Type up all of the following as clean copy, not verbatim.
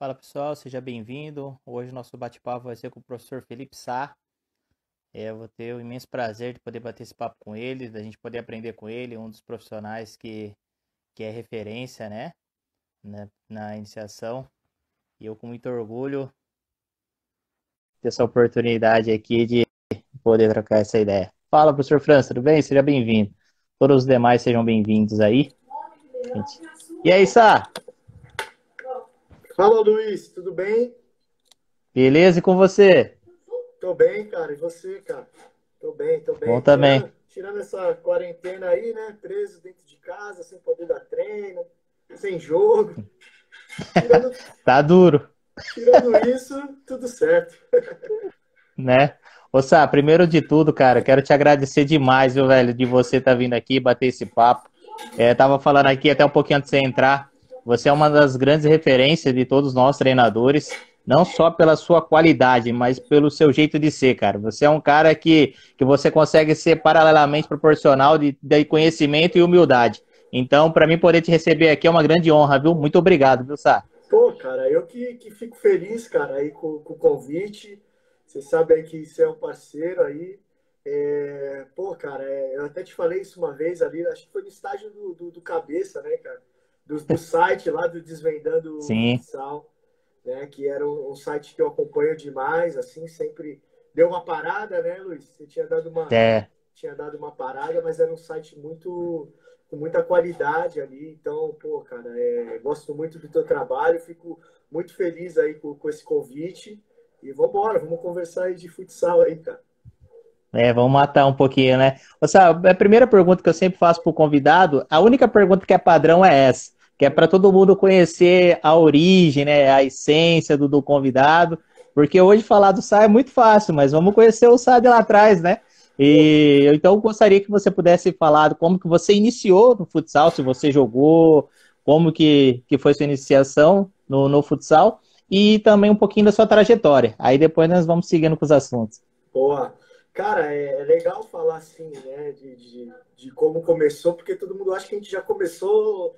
Fala pessoal, seja bem-vindo. Hoje nosso bate-papo vai ser com o professor Felipe Sá. Eu vou ter o imenso prazer de poder bater esse papo com ele, da gente poder aprender com ele, um dos profissionais que é referência, né, na iniciação. E eu com muito orgulho ter essa oportunidade aqui de poder trocar essa ideia. Fala, professor França, tudo bem? Seja bem-vindo. Todos os demais sejam bem-vindos aí. E aí, Sá? Fala, Luiz, tudo bem? Beleza e com você? Tô bem, cara. E você, cara? Tô bem, tô Bom bem. também. Tirando essa quarentena aí, né? Preso dentro de casa, sem poder dar treino, sem jogo. Tirando, Tá duro. tirando isso, tudo certo. Né? Ô, Sá, primeiro de tudo, cara, quero te agradecer demais, viu, velho, de você estar vindo aqui bater esse papo. Tava falando aqui até um pouquinho antes de você entrar. Você é uma das grandes referências de todos nós treinadores, não só pela sua qualidade, mas pelo seu jeito de ser, cara. Você é um cara que você consegue ser paralelamente proporcional de conhecimento e humildade. Então, para mim, poder te receber aqui é uma grande honra, viu? Muito obrigado, viu, Sá? Pô, cara, eu que fico feliz, cara, aí com o convite. Você sabe aí que você é um parceiro aí. Pô, cara, eu até te falei isso uma vez ali, acho que foi no estágio do Cabeça, né, cara? Do site lá do Desvendando Sim, Futsal, né? Que era um site que eu acompanho demais, assim, sempre deu uma parada, né, Luiz? Você é, tinha dado uma parada, mas era um site com muita qualidade ali. Então, pô, cara, gosto muito do teu trabalho, fico muito feliz aí com esse convite. E vamos embora, vamos conversar aí de futsal aí, cara. Vamos matar um pouquinho, né? Ô, Sá, a primeira pergunta que eu sempre faço para o convidado, a única pergunta que é padrão é essa, que é para todo mundo conhecer a origem, né, a essência do convidado, porque hoje falar do Sá é muito fácil, mas vamos conhecer o Sá de lá atrás, né? Pô, E eu então gostaria que você pudesse falar como que você iniciou no futsal, se você jogou, como que foi sua iniciação no futsal, e também um pouquinho da sua trajetória. Aí depois nós vamos seguindo com os assuntos. boa. Cara, é legal falar assim, né, de como começou, porque todo mundo acha que a gente já começou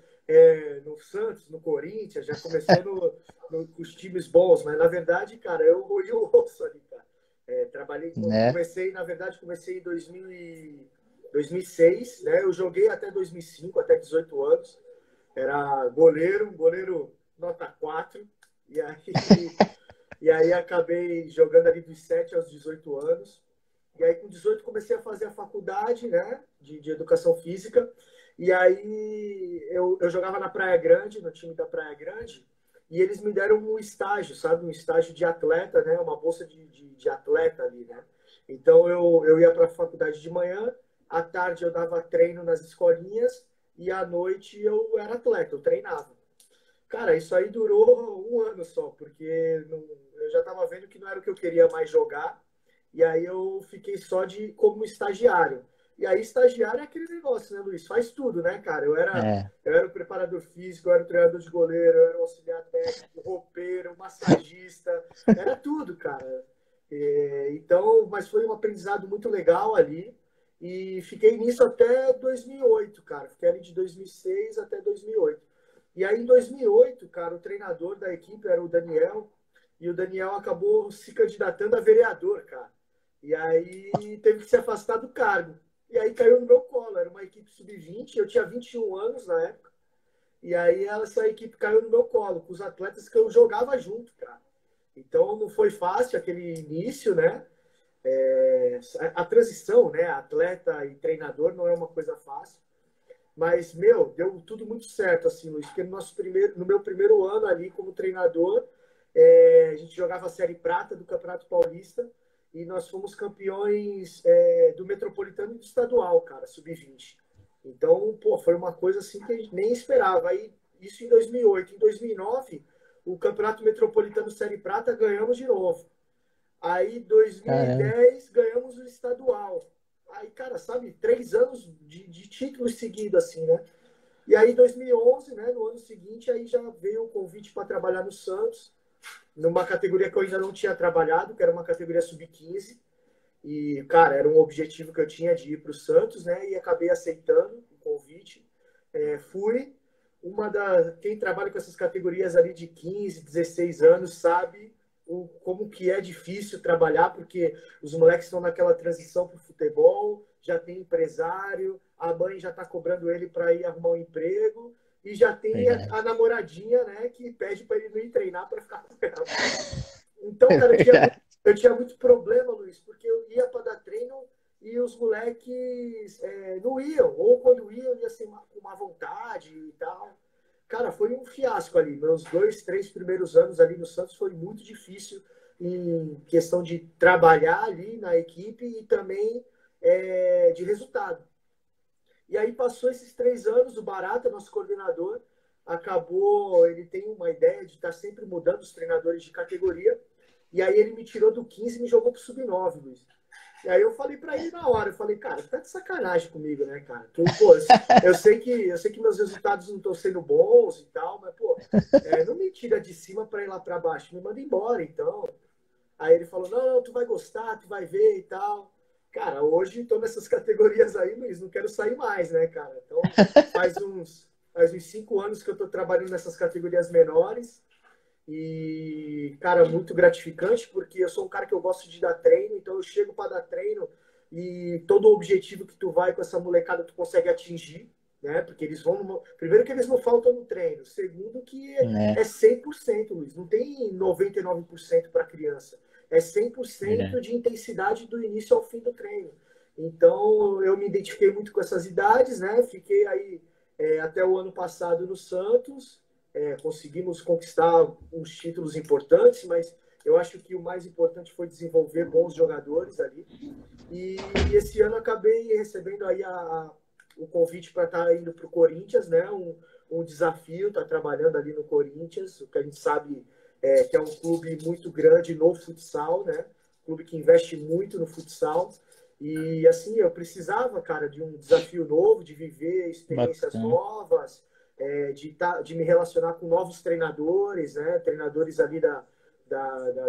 no Santos, no Corinthians, já começou com os times bons, mas na verdade, cara, eu rolei o osso ali, cara. Né? Na verdade, comecei em 2006, né? Eu joguei até 2005, até 18 anos. Era goleiro nota 4. E aí, e aí acabei jogando ali dos 7 aos 18 anos. E aí, com 18, comecei a fazer a faculdade, né, de educação física. E aí, eu jogava na Praia Grande, no time da Praia Grande, e eles me deram um estágio, sabe, um estágio de atleta, né, uma bolsa de atleta ali, né. Então, eu ia para a faculdade de manhã, à tarde eu dava treino nas escolinhas, e à noite eu era atleta, eu treinava. Cara, isso aí durou um ano só, porque eu já estava vendo que não era o que eu queria mais jogar, e aí eu fiquei só de como estagiário. E aí, estagiário é aquele negócio, né, Luiz? Faz tudo, né, cara? É. Eu era o preparador físico, eu era o treinador de goleiro, eu era o auxiliar técnico, roupeiro, massagista, era tudo, cara. Então, mas foi um aprendizado muito legal ali. E fiquei nisso até 2008, cara. Fiquei ali de 2006 até 2008. E aí, em 2008, cara, o treinador da equipe era o Daniel, e o Daniel acabou se candidatando a vereador, cara. E aí teve que se afastar do cargo. E aí caiu no meu colo. Era uma equipe sub-20, eu tinha 21 anos na época. E aí essa equipe caiu no meu colo, com os atletas que eu jogava junto, cara. Então não foi fácil aquele início, né? A transição, né? Atleta e treinador não é uma coisa fácil. Mas, meu, deu tudo muito certo, assim, Luiz, porque no meu primeiro ano ali como treinador, a gente jogava a Série Prata do Campeonato Paulista e nós fomos campeões do Metropolitano e do Estadual, cara, sub-20. Então, pô, foi uma coisa assim que a gente nem esperava. Aí, isso em 2008. Em 2009, o Campeonato Metropolitano Série Prata ganhamos de novo. Aí, Caramba. 2010, ganhamos o estadual. Aí, cara, sabe, 3 anos de títulos seguidos, assim, né? E aí, 2011, né, no ano seguinte, aí já veio o convite para trabalhar no Santos, numa categoria que eu ainda não tinha trabalhado, que era uma categoria sub-15. E, cara, era um objetivo que eu tinha de ir para o Santos, né? E acabei aceitando o convite. Fui. quem trabalha com essas categorias ali de 15, 16 anos sabe como que é difícil trabalhar, porque os moleques estão naquela transição para o futebol, já tem empresário, a mãe já está cobrando ele para ir arrumar um emprego, e já tem a Verdade. namoradinha, né, que pede para ele não ir treinar para ficar com ela. Então, É cara, verdade. eu tinha muito problema, Luiz, porque eu ia para dar treino e os moleques não iam, ou quando iam, ia assim, com má vontade e tal. Cara, foi um fiasco ali. Meus 2, 3 primeiros anos ali no Santos foi muito difícil em questão de trabalhar ali na equipe e também de resultado. E aí passou esses 3 anos, o Barata, nosso coordenador, acabou, ele tem uma ideia de estar sempre mudando os treinadores de categoria, e aí ele me tirou do 15 e me jogou pro sub-9, Luiz. E aí eu falei para ele na hora, eu falei, cara, tá de sacanagem comigo, né, cara? Pô, eu sei que meus resultados não estão sendo bons e tal, mas, pô, não me tira de cima para ir lá para baixo, me manda embora, então. Aí ele falou, não, não, tu vai gostar, tu vai ver e tal. Cara, hoje estou nessas categorias aí, Luiz, não quero sair mais, né, cara? Então, faz uns 5 anos que eu estou trabalhando nessas categorias menores. E, cara, muito gratificante, porque eu sou um cara que eu gosto de dar treino, então eu chego para dar treino e todo o objetivo que tu vai com essa molecada tu consegue atingir, né? Porque eles vão. Primeiro que eles não faltam no treino, segundo que é É, 100%, Luiz, não tem 99% para criança, é 100% verdade. de intensidade do início ao fim do treino. Então eu me identifiquei muito com essas idades, né? Fiquei aí até o ano passado no Santos. Conseguimos conquistar uns títulos importantes, mas eu acho que o mais importante foi desenvolver bons jogadores ali. E esse ano acabei recebendo aí o convite para estar indo para o Corinthians, né? Um desafio, estar trabalhando ali no Corinthians, o que a gente sabe que é um clube muito grande no futsal, né? Um clube que investe muito no futsal. E assim, eu precisava, cara, de um desafio novo, de viver experiências Bacana. novas, de me relacionar com novos treinadores, né? Treinadores ali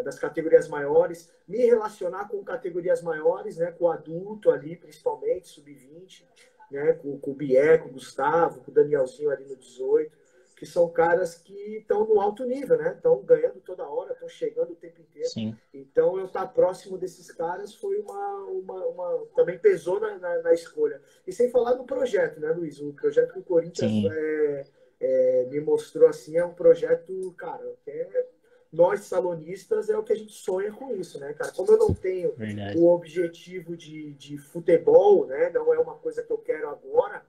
das categorias maiores, me relacionar com categorias maiores, né? Com o adulto ali, principalmente, sub-20, né? Com o Bié, com o Gustavo, com o Danielzinho ali no 18, que são caras que estão no alto nível, né? Estão ganhando toda hora, estão chegando o tempo inteiro. Sim, Então, eu estar próximo desses caras foi também pesou na escolha. E sem falar no projeto, né, Luiz? O projeto que o Corinthians sim, me mostrou assim é um projeto, cara, nós salonistas é o que a gente sonha com isso, né, cara? Como eu não tenho verdade. o objetivo de futebol, né? Não é uma coisa que eu quero agora,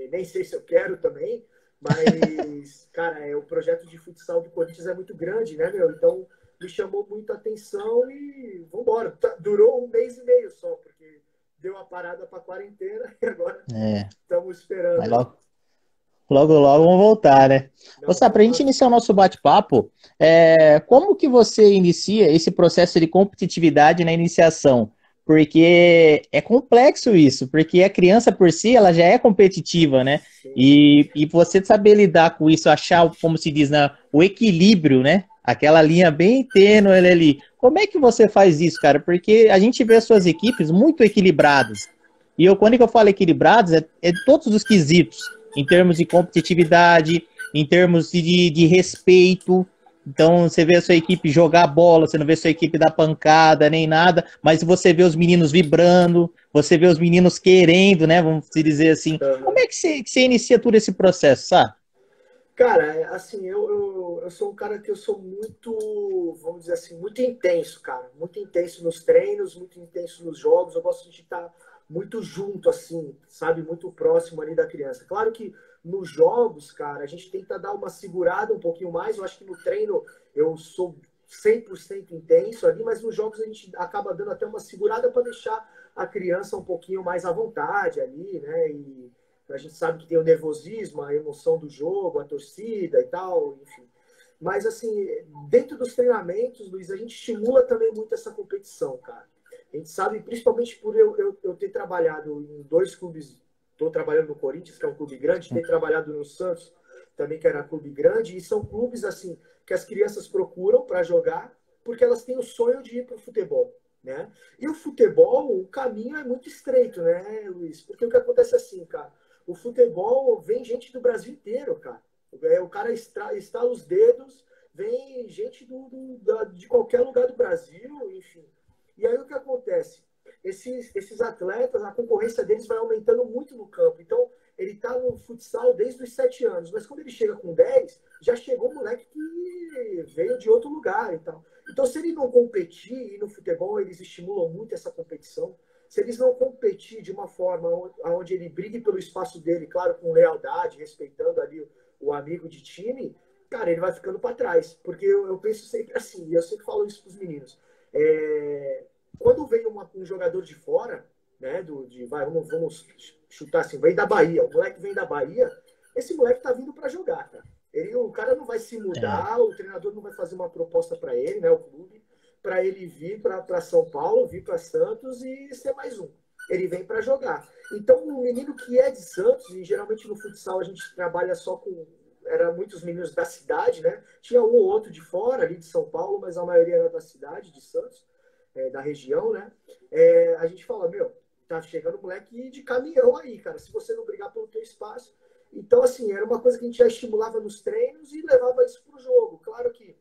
nem sei se eu quero também, mas, cara, o projeto de futsal do Corinthians é muito grande, né, meu? Então, me chamou muito a atenção e vambora. Durou 1 mês e meio só, porque deu a parada para quarentena e agora É, estamos mas esperando aí. logo, logo, logo vamos voltar, né? Ô, Não, Sá, pra vamos gente lá. iniciar o nosso bate-papo, como que você inicia esse processo de competitividade na iniciação? Porque é complexo isso, porque a criança por si, ela já é competitiva, né? Sim. E você saber lidar com isso, achar, como se diz, o equilíbrio, né? Aquela linha bem tênue ali. Como é que você faz isso, cara? Porque a gente vê as suas equipes muito equilibradas. E quando eu falo equilibrados, é todos os quesitos, em termos de competitividade, em termos de respeito. Então, você vê a sua equipe jogar bola, você não vê a sua equipe dar pancada, nem nada, mas você vê os meninos vibrando, você vê os meninos querendo, né? Vamos dizer assim. Como Uhum. é que você inicia todo esse processo, sabe? Cara, assim, eu sou um cara que eu sou muito, vamos dizer assim, muito intenso, cara. Muito intenso nos treinos, muito intenso nos jogos. Eu gosto de estar muito junto, assim, sabe? Muito próximo ali da criança. Claro que nos jogos, cara, a gente tenta dar uma segurada um pouquinho mais. Eu acho que no treino eu sou 100% intenso ali, mas nos jogos a gente acaba dando até uma segurada para deixar a criança um pouquinho mais à vontade ali, né? E a gente sabe que tem o nervosismo, a emoção do jogo, a torcida e tal, enfim. Mas, assim, dentro dos treinamentos, Luiz, a gente estimula também muito essa competição, cara. A gente sabe, principalmente por eu ter trabalhado em 2 clubes, estou trabalhando no Corinthians, que é um clube grande, ter trabalhado no Santos, também que era um clube grande, e são clubes, assim, que as crianças procuram para jogar, porque elas têm o sonho de ir para o futebol, né? E o futebol, o caminho é muito estreito, né, Luiz? Porque o que acontece é assim, cara, o futebol vem gente do Brasil inteiro, cara. O cara estala os dedos, vem gente de qualquer lugar do Brasil, enfim. E aí o que acontece? Esses atletas, a concorrência deles vai aumentando muito no campo. Então, ele está no futsal desde os 7 anos, mas quando ele chega com 10, já chegou um moleque que veio de outro lugar e tal. Então, se ele não competir, e no futebol eles estimulam muito essa competição, se eles não competir de uma forma onde ele brigue pelo espaço dele, claro, com lealdade, respeitando ali o amigo de time, cara, ele vai ficando para trás. Porque eu penso sempre assim, e eu sempre falo isso para os meninos. Quando vem um jogador de fora, né, vamos chutar assim, vem da Bahia, o moleque vem da Bahia, esse moleque tá vindo para jogar, cara. O cara não vai se mudar, o treinador não vai fazer uma proposta para ele, né, o clube, para ele vir para São Paulo, vir para Santos e ser mais um. Ele vem para jogar. Então, o menino que é de Santos, e geralmente no futsal a gente trabalha só com... Eram muitos meninos da cidade, né? Tinha um ou outro de fora, ali de São Paulo, mas a maioria era da cidade, de Santos, da região, né? A gente fala, meu, tá chegando um moleque de caminhão aí, cara. Se você não brigar pelo teu espaço... Então, assim, era uma coisa que a gente já estimulava nos treinos e levava isso pro jogo. Claro que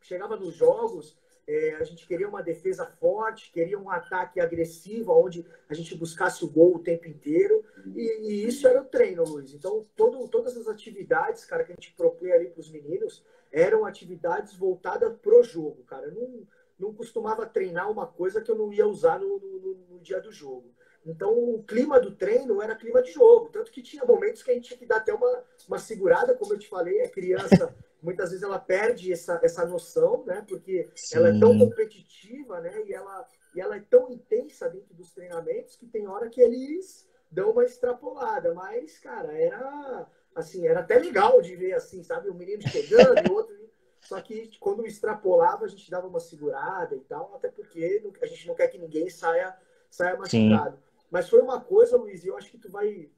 chegava nos jogos... a gente queria uma defesa forte, queria um ataque agressivo, onde a gente buscasse o gol o tempo inteiro. E isso era o treino, Luiz. Então, todas as atividades, cara, que a gente propunha ali para os meninos eram atividades voltadas pro jogo, cara. Eu não costumava treinar uma coisa que eu não ia usar no dia do jogo. Então, o clima do treino era clima de jogo. Tanto que tinha momentos que a gente tinha que dar até uma segurada, como eu te falei, a criança... Muitas vezes ela perde essa noção, né? Porque ela é tão competitiva, né? E ela é tão intensa dentro dos treinamentos que tem hora que eles dão uma extrapolada. Mas, cara, era até legal de ver assim, sabe? Um menino chegando e outro... Só que quando extrapolava, a gente dava uma segurada e tal, até porque a gente não quer que ninguém saia machucado. Sim. Mas foi uma coisa, Luiz, e eu acho que tu vai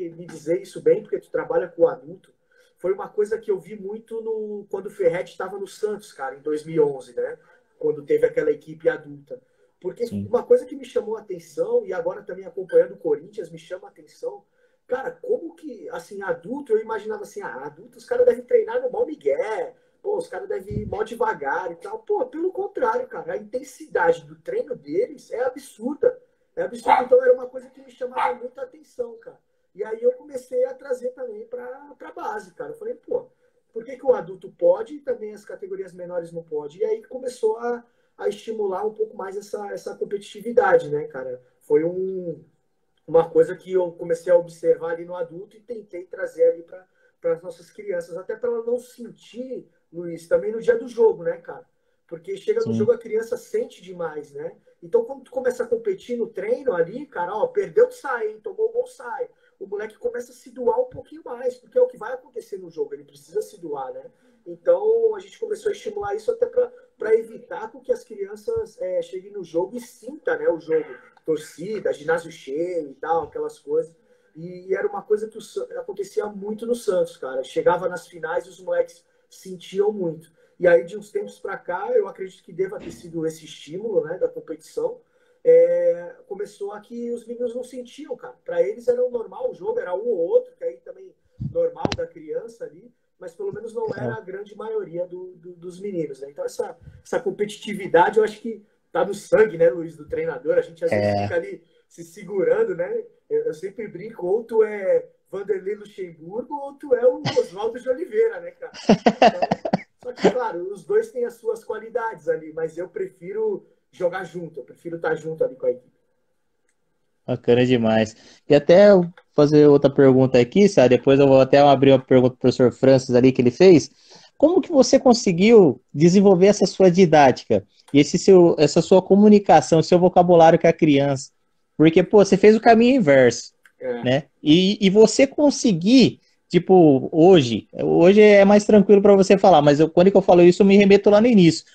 me dizer isso bem, porque tu trabalha com adulto. Foi uma coisa que eu vi muito quando o Ferretti estava no Santos, cara, em 2011, né? Quando teve aquela equipe adulta. Porque Sim. Uma coisa que me chamou a atenção, e agora também acompanhando o Corinthians, me chama a atenção, cara, como que, assim, adulto, eu imaginava assim, adulto, os caras devem treinar no mó migué, pô, os caras devem ir mó devagar e tal. Pô, pelo contrário, cara, a intensidade do treino deles é absurda. É absurdo, então era uma coisa que me chamava muita atenção, cara. E aí eu comecei a trazer também para a base, cara. Eu falei, pô, por que o adulto pode e também as categorias menores não pode? E aí começou a estimular um pouco mais essa competitividade, né, cara? Foi uma coisa que eu comecei a observar ali no adulto e tentei trazer ali para as nossas crianças, até para ela não sentir, Luiz, também no dia do jogo, né, cara? Porque chega no jogo, a criança sente demais, né? Então, quando tu começa a competir no treino ali, cara, ó, perdeu, sai, hein? Tomou o gol, sai. O moleque começa a se doar um pouquinho mais, porque é o que vai acontecer no jogo, ele precisa se doar, né? Então, a gente começou a estimular isso até para evitar que as crianças cheguem no jogo e sintam, né, o jogo. Torcida, ginásio cheio e tal, aquelas coisas. E era uma coisa que acontecia muito no Santos, cara. Chegava nas finais e os moleques sentiam muito. E aí, de uns tempos para cá, eu acredito que deva ter sido esse estímulo, né, da competição. Começou a que os meninos não sentiam, cara. Para eles era o normal, o jogo era um ou outro, que aí também normal da criança ali, mas pelo menos não era a grande maioria dos meninos, né? Então essa competitividade eu acho que tá no sangue, né, Luiz, do treinador. A gente às vezes fica ali se segurando, né? Eu sempre brinco, ou tu é Vanderlei Luxemburgo ou tu é o Oswaldo de Oliveira, né, cara? Então, só que, claro, os dois têm as suas qualidades ali, mas eu prefiro jogar junto, eu prefiro estar junto ali com a equipe. Bacana demais. E até fazer outra pergunta aqui, sabe? Depois eu vou até abrir uma pergunta para o professor Francis ali que ele fez. Como que você conseguiu desenvolver essa sua didática e essa sua comunicação, seu vocabulário com a criança? Porque, pô, você fez o caminho inverso, né? E você conseguir, tipo, hoje é mais tranquilo para você falar, mas quando eu falo isso, eu me remeto lá no início.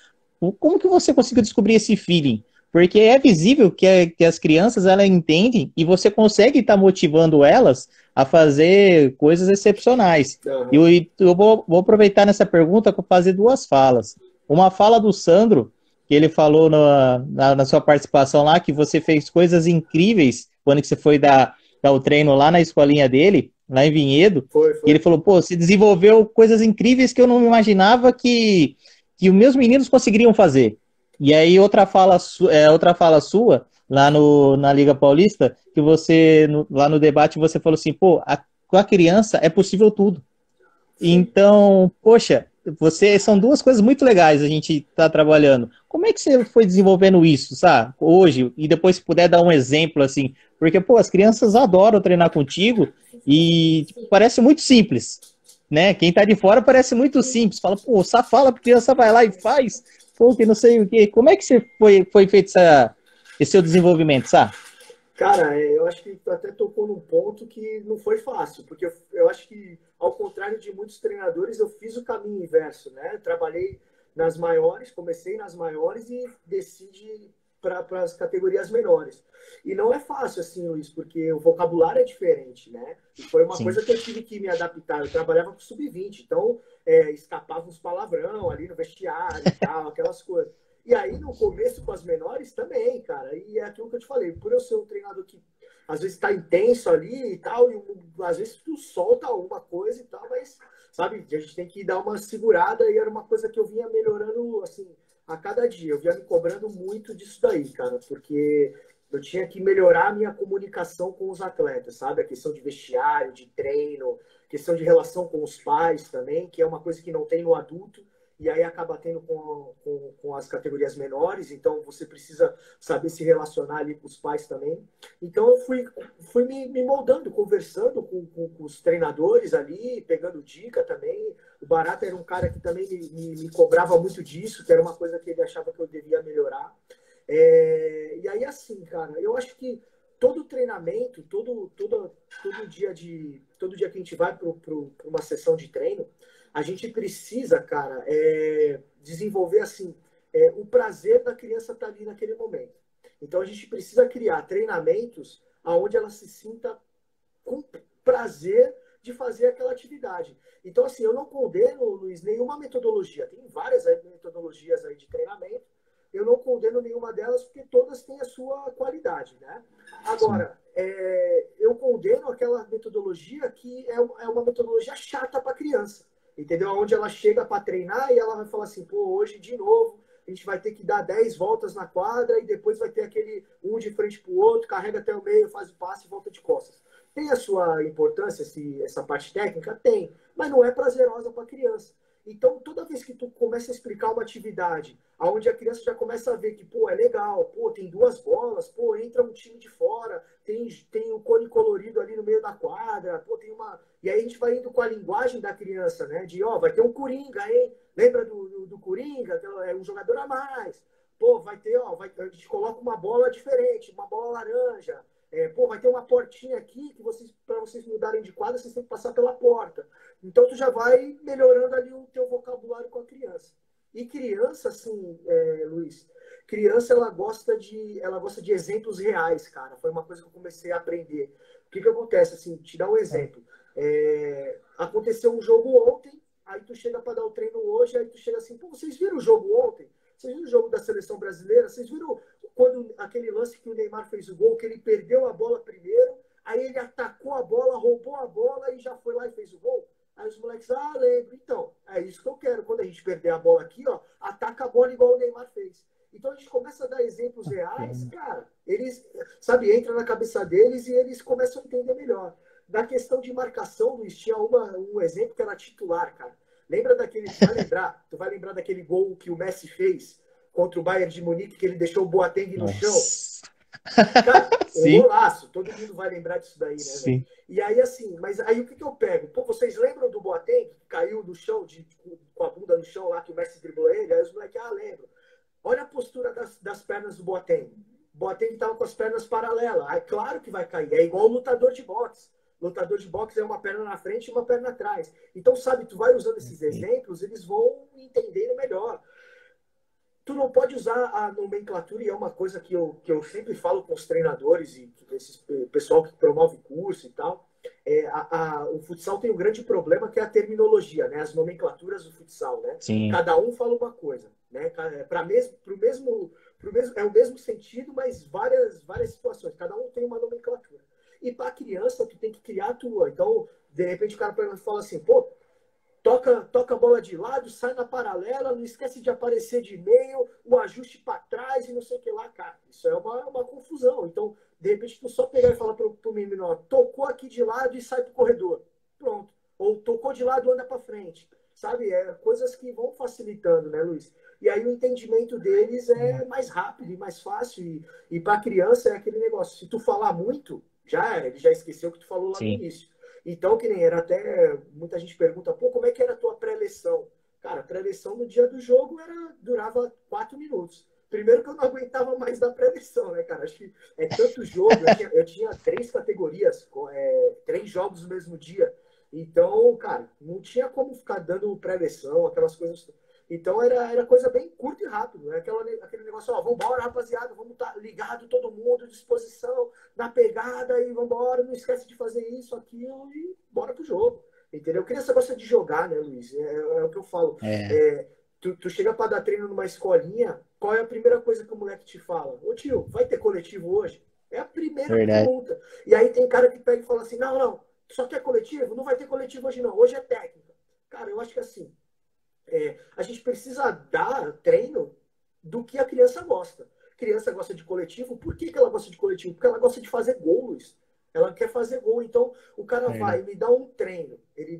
Como que você conseguiu descobrir esse feeling? Porque é visível que as crianças, elas entendem e você consegue estar motivando elas a fazer coisas excepcionais. Uhum. E eu vou aproveitar nessa pergunta para fazer duas falas. Uma fala do Sandro, que ele falou na sua participação lá, que você fez coisas incríveis quando você foi dar o treino lá na escolinha dele. lá em Vinhedo, Foi, e ele foi. falou, pô, você desenvolveu coisas incríveis que eu não imaginava que os meus meninos conseguiriam fazer. E aí outra fala sua, lá no, na Liga Paulista, que você, lá no debate, você falou assim, pô, com a criança é possível tudo. Sim. Então, poxa, você são duas coisas muito legais a gente tá trabalhando. Como é que você foi desenvolvendo isso, sabe? Hoje, e depois se puder dar um exemplo assim, porque pô, as crianças adoram treinar contigo e tipo, parece muito simples, né? Quem tá de fora parece muito simples, fala, pô, só fala, a criança vai lá e faz, pô, que não sei o quê. Como é que você foi feito esse seu desenvolvimento, sabe? Cara, eu acho que tu até tocou num ponto que não foi fácil, porque eu acho que, ao contrário de muitos treinadores, eu fiz o caminho inverso, né? Trabalhei nas maiores, comecei nas maiores e decidi para as categorias menores. E não é fácil assim, Luiz, porque o vocabulário é diferente, né? E foi uma Sim, coisa que eu tive que me adaptar. Eu trabalhava com sub-20, então escapava uns palavrão ali no vestiário e tal, aquelas coisas. E aí, no começo com as menores também, cara. E é aquilo que eu te falei, por eu ser um treinador que às vezes está intenso ali e tal, e às vezes tu solta alguma coisa e tal, mas, sabe, a gente tem que dar uma segurada e era uma coisa que eu vinha melhorando, assim, a cada dia. Eu vinha me cobrando muito disso daí, cara, porque eu tinha que melhorar a minha comunicação com os atletas, sabe? A questão de vestiário, de treino, questão de relação com os pais também, que é uma coisa que não tem no adulto e aí acaba tendo com as categorias menores, então você precisa saber se relacionar ali com os pais também. Então eu fui me moldando, conversando com os treinadores ali, pegando dica também. O Barata era um cara que também me cobrava muito disso, que era uma coisa que ele achava que eu devia melhorar. E aí, assim, cara, eu acho que todo treinamento, todo dia que a gente vai para uma sessão de treino, a gente precisa, cara, desenvolver assim o prazer da criança estar ali naquele momento. Então a gente precisa criar treinamentos aonde ela se sinta com prazer de fazer aquela atividade. Então, assim, eu não condeno, Luiz, nenhuma metodologia. Tem várias metodologias aí de treinamento. Eu não condeno nenhuma delas porque todas têm a sua qualidade, né? sim. Agora, eu condeno aquela metodologia que é uma metodologia chata para criança, entendeu? Onde ela chega para treinar e ela vai falar assim, pô, hoje de novo a gente vai ter que dar 10 voltas na quadra e depois vai ter aquele um de frente para o outro, carrega até o meio, faz o passe e volta de costas. Tem a sua importância, essa parte técnica? Tem, mas não é prazerosa para a criança. Então, toda vez que tu começa a explicar uma atividade, onde a criança já começa a ver que, pô, é legal, pô, tem duas bolas, pô, entra um time de fora, tem um cone colorido ali no meio da quadra, pô, tem uma... E aí a gente vai indo com a linguagem da criança, né? De, ó, vai ter um Coringa, hein? Lembra do Coringa? É um jogador a mais. Pô, vai ter, ó, a gente coloca uma bola diferente, uma bola laranja, pô, vai ter uma portinha aqui que para vocês mudarem de quadra, vocês têm que passar pela porta. Então, tu já vai melhorando ali o teu vocabulário com a criança. E criança, assim, Luiz, criança, ela gosta de exemplos reais, cara. Foi uma coisa que eu comecei a aprender. O que acontece? Assim, te dar um exemplo. Aconteceu um jogo ontem, aí tu chega para dar o treino hoje, aí tu chega assim, pô, vocês viram o jogo ontem? Vocês viram o jogo da seleção brasileira? Vocês viram quando aquele lance que o Neymar fez o gol, que ele perdeu a bola primeiro, aí ele atacou a bola, roubou a bola e já foi lá e fez o gol? Aí os moleques, lembro. Então, é isso que eu quero. Quando a gente perder a bola aqui, ó, ataca a bola igual o Neymar fez. Então a gente começa a dar exemplos reais, cara, eles, sabe, entra na cabeça deles e eles começam a entender melhor. Da questão de marcação, Luiz, tinha um exemplo que era titular, cara. Lembra daquele, tu vai lembrar daquele gol que o Messi fez contra o Bayern de Munique, que ele deixou o Boateng no chão? Nossa. Cara, um Sim, golaço. Todo mundo vai lembrar disso daí, né, velho? sim. E aí, assim, mas aí o que eu pego? Pô, vocês lembram do Boateng que caiu no chão, com a bunda no chão lá, que o Messi driblou ele? Aí os moleques, lembro. Olha a postura das pernas do Boateng. O Boateng estava com as pernas paralelas. Aí, claro que vai cair. É igual o lutador de boxe. Lutador de boxe é uma perna na frente e uma perna atrás. Então, sabe, tu vai usando esses exemplos, eles vão entendendo melhor. Tu não pode usar a nomenclatura, e é uma coisa que eu sempre falo com os treinadores e esse pessoal que promove curso e tal. O futsal tem um grande problema que é a terminologia, né? As nomenclaturas do futsal, né? Sim. Cada um fala uma coisa, né? É o mesmo sentido, mas várias situações. Cada um tem uma nomenclatura. E para a criança, tu tem que criar a tua. Então, De repente o cara fala assim, pô, toca a bola de lado, sai na paralela, não esquece de aparecer de meio, o ajuste para trás e não sei o que lá, cara. Isso é uma confusão. Então, de repente, tu só pegar e falar pro menino, ó, tocou aqui de lado e sai pro corredor. Pronto. Ou tocou de lado, anda para frente. Sabe? É coisas que vão facilitando, né, Luiz? E aí o entendimento deles é mais rápido e mais fácil. E para a criança é aquele negócio. Se tu falar muito, ele já esqueceu o que tu falou lá no Sim. início. Então, que nem era até. Muita gente pergunta, pô, como é que era a tua pré-eleição? Cara, a pré-eleição no dia do jogo durava 4 minutos. Primeiro que eu não aguentava mais da pré-eleição, né, cara? Acho que é tanto jogo. Eu tinha 3 categorias, 3 jogos no mesmo dia. Então, cara, não tinha como ficar dando pré-eleição, aquelas coisas. Então era coisa bem curta e rápido, né? Aquele negócio, ó, vambora, rapaziada, vamos estar ligado todo mundo, disposição, na pegada e vambora, não esquece de fazer isso, aquilo e bora pro jogo. Entendeu? Criança gosta de jogar, né, Luiz? É o que eu falo. É, Tu chega para dar treino numa escolinha, qual é a primeira coisa que o moleque te fala? Ô tio, vai ter coletivo hoje? É a primeira verdade. pergunta. E aí tem cara que pega e fala assim, não, só quer coletivo? Não vai ter coletivo hoje não, hoje é técnica. Cara, eu acho que assim, a gente precisa dar treino do que a criança gosta. A criança gosta de coletivo, por que ela gosta de coletivo? Porque ela gosta de fazer gols. Ela quer fazer gol. Então, o cara vai, Verdade. me dá um treino, ele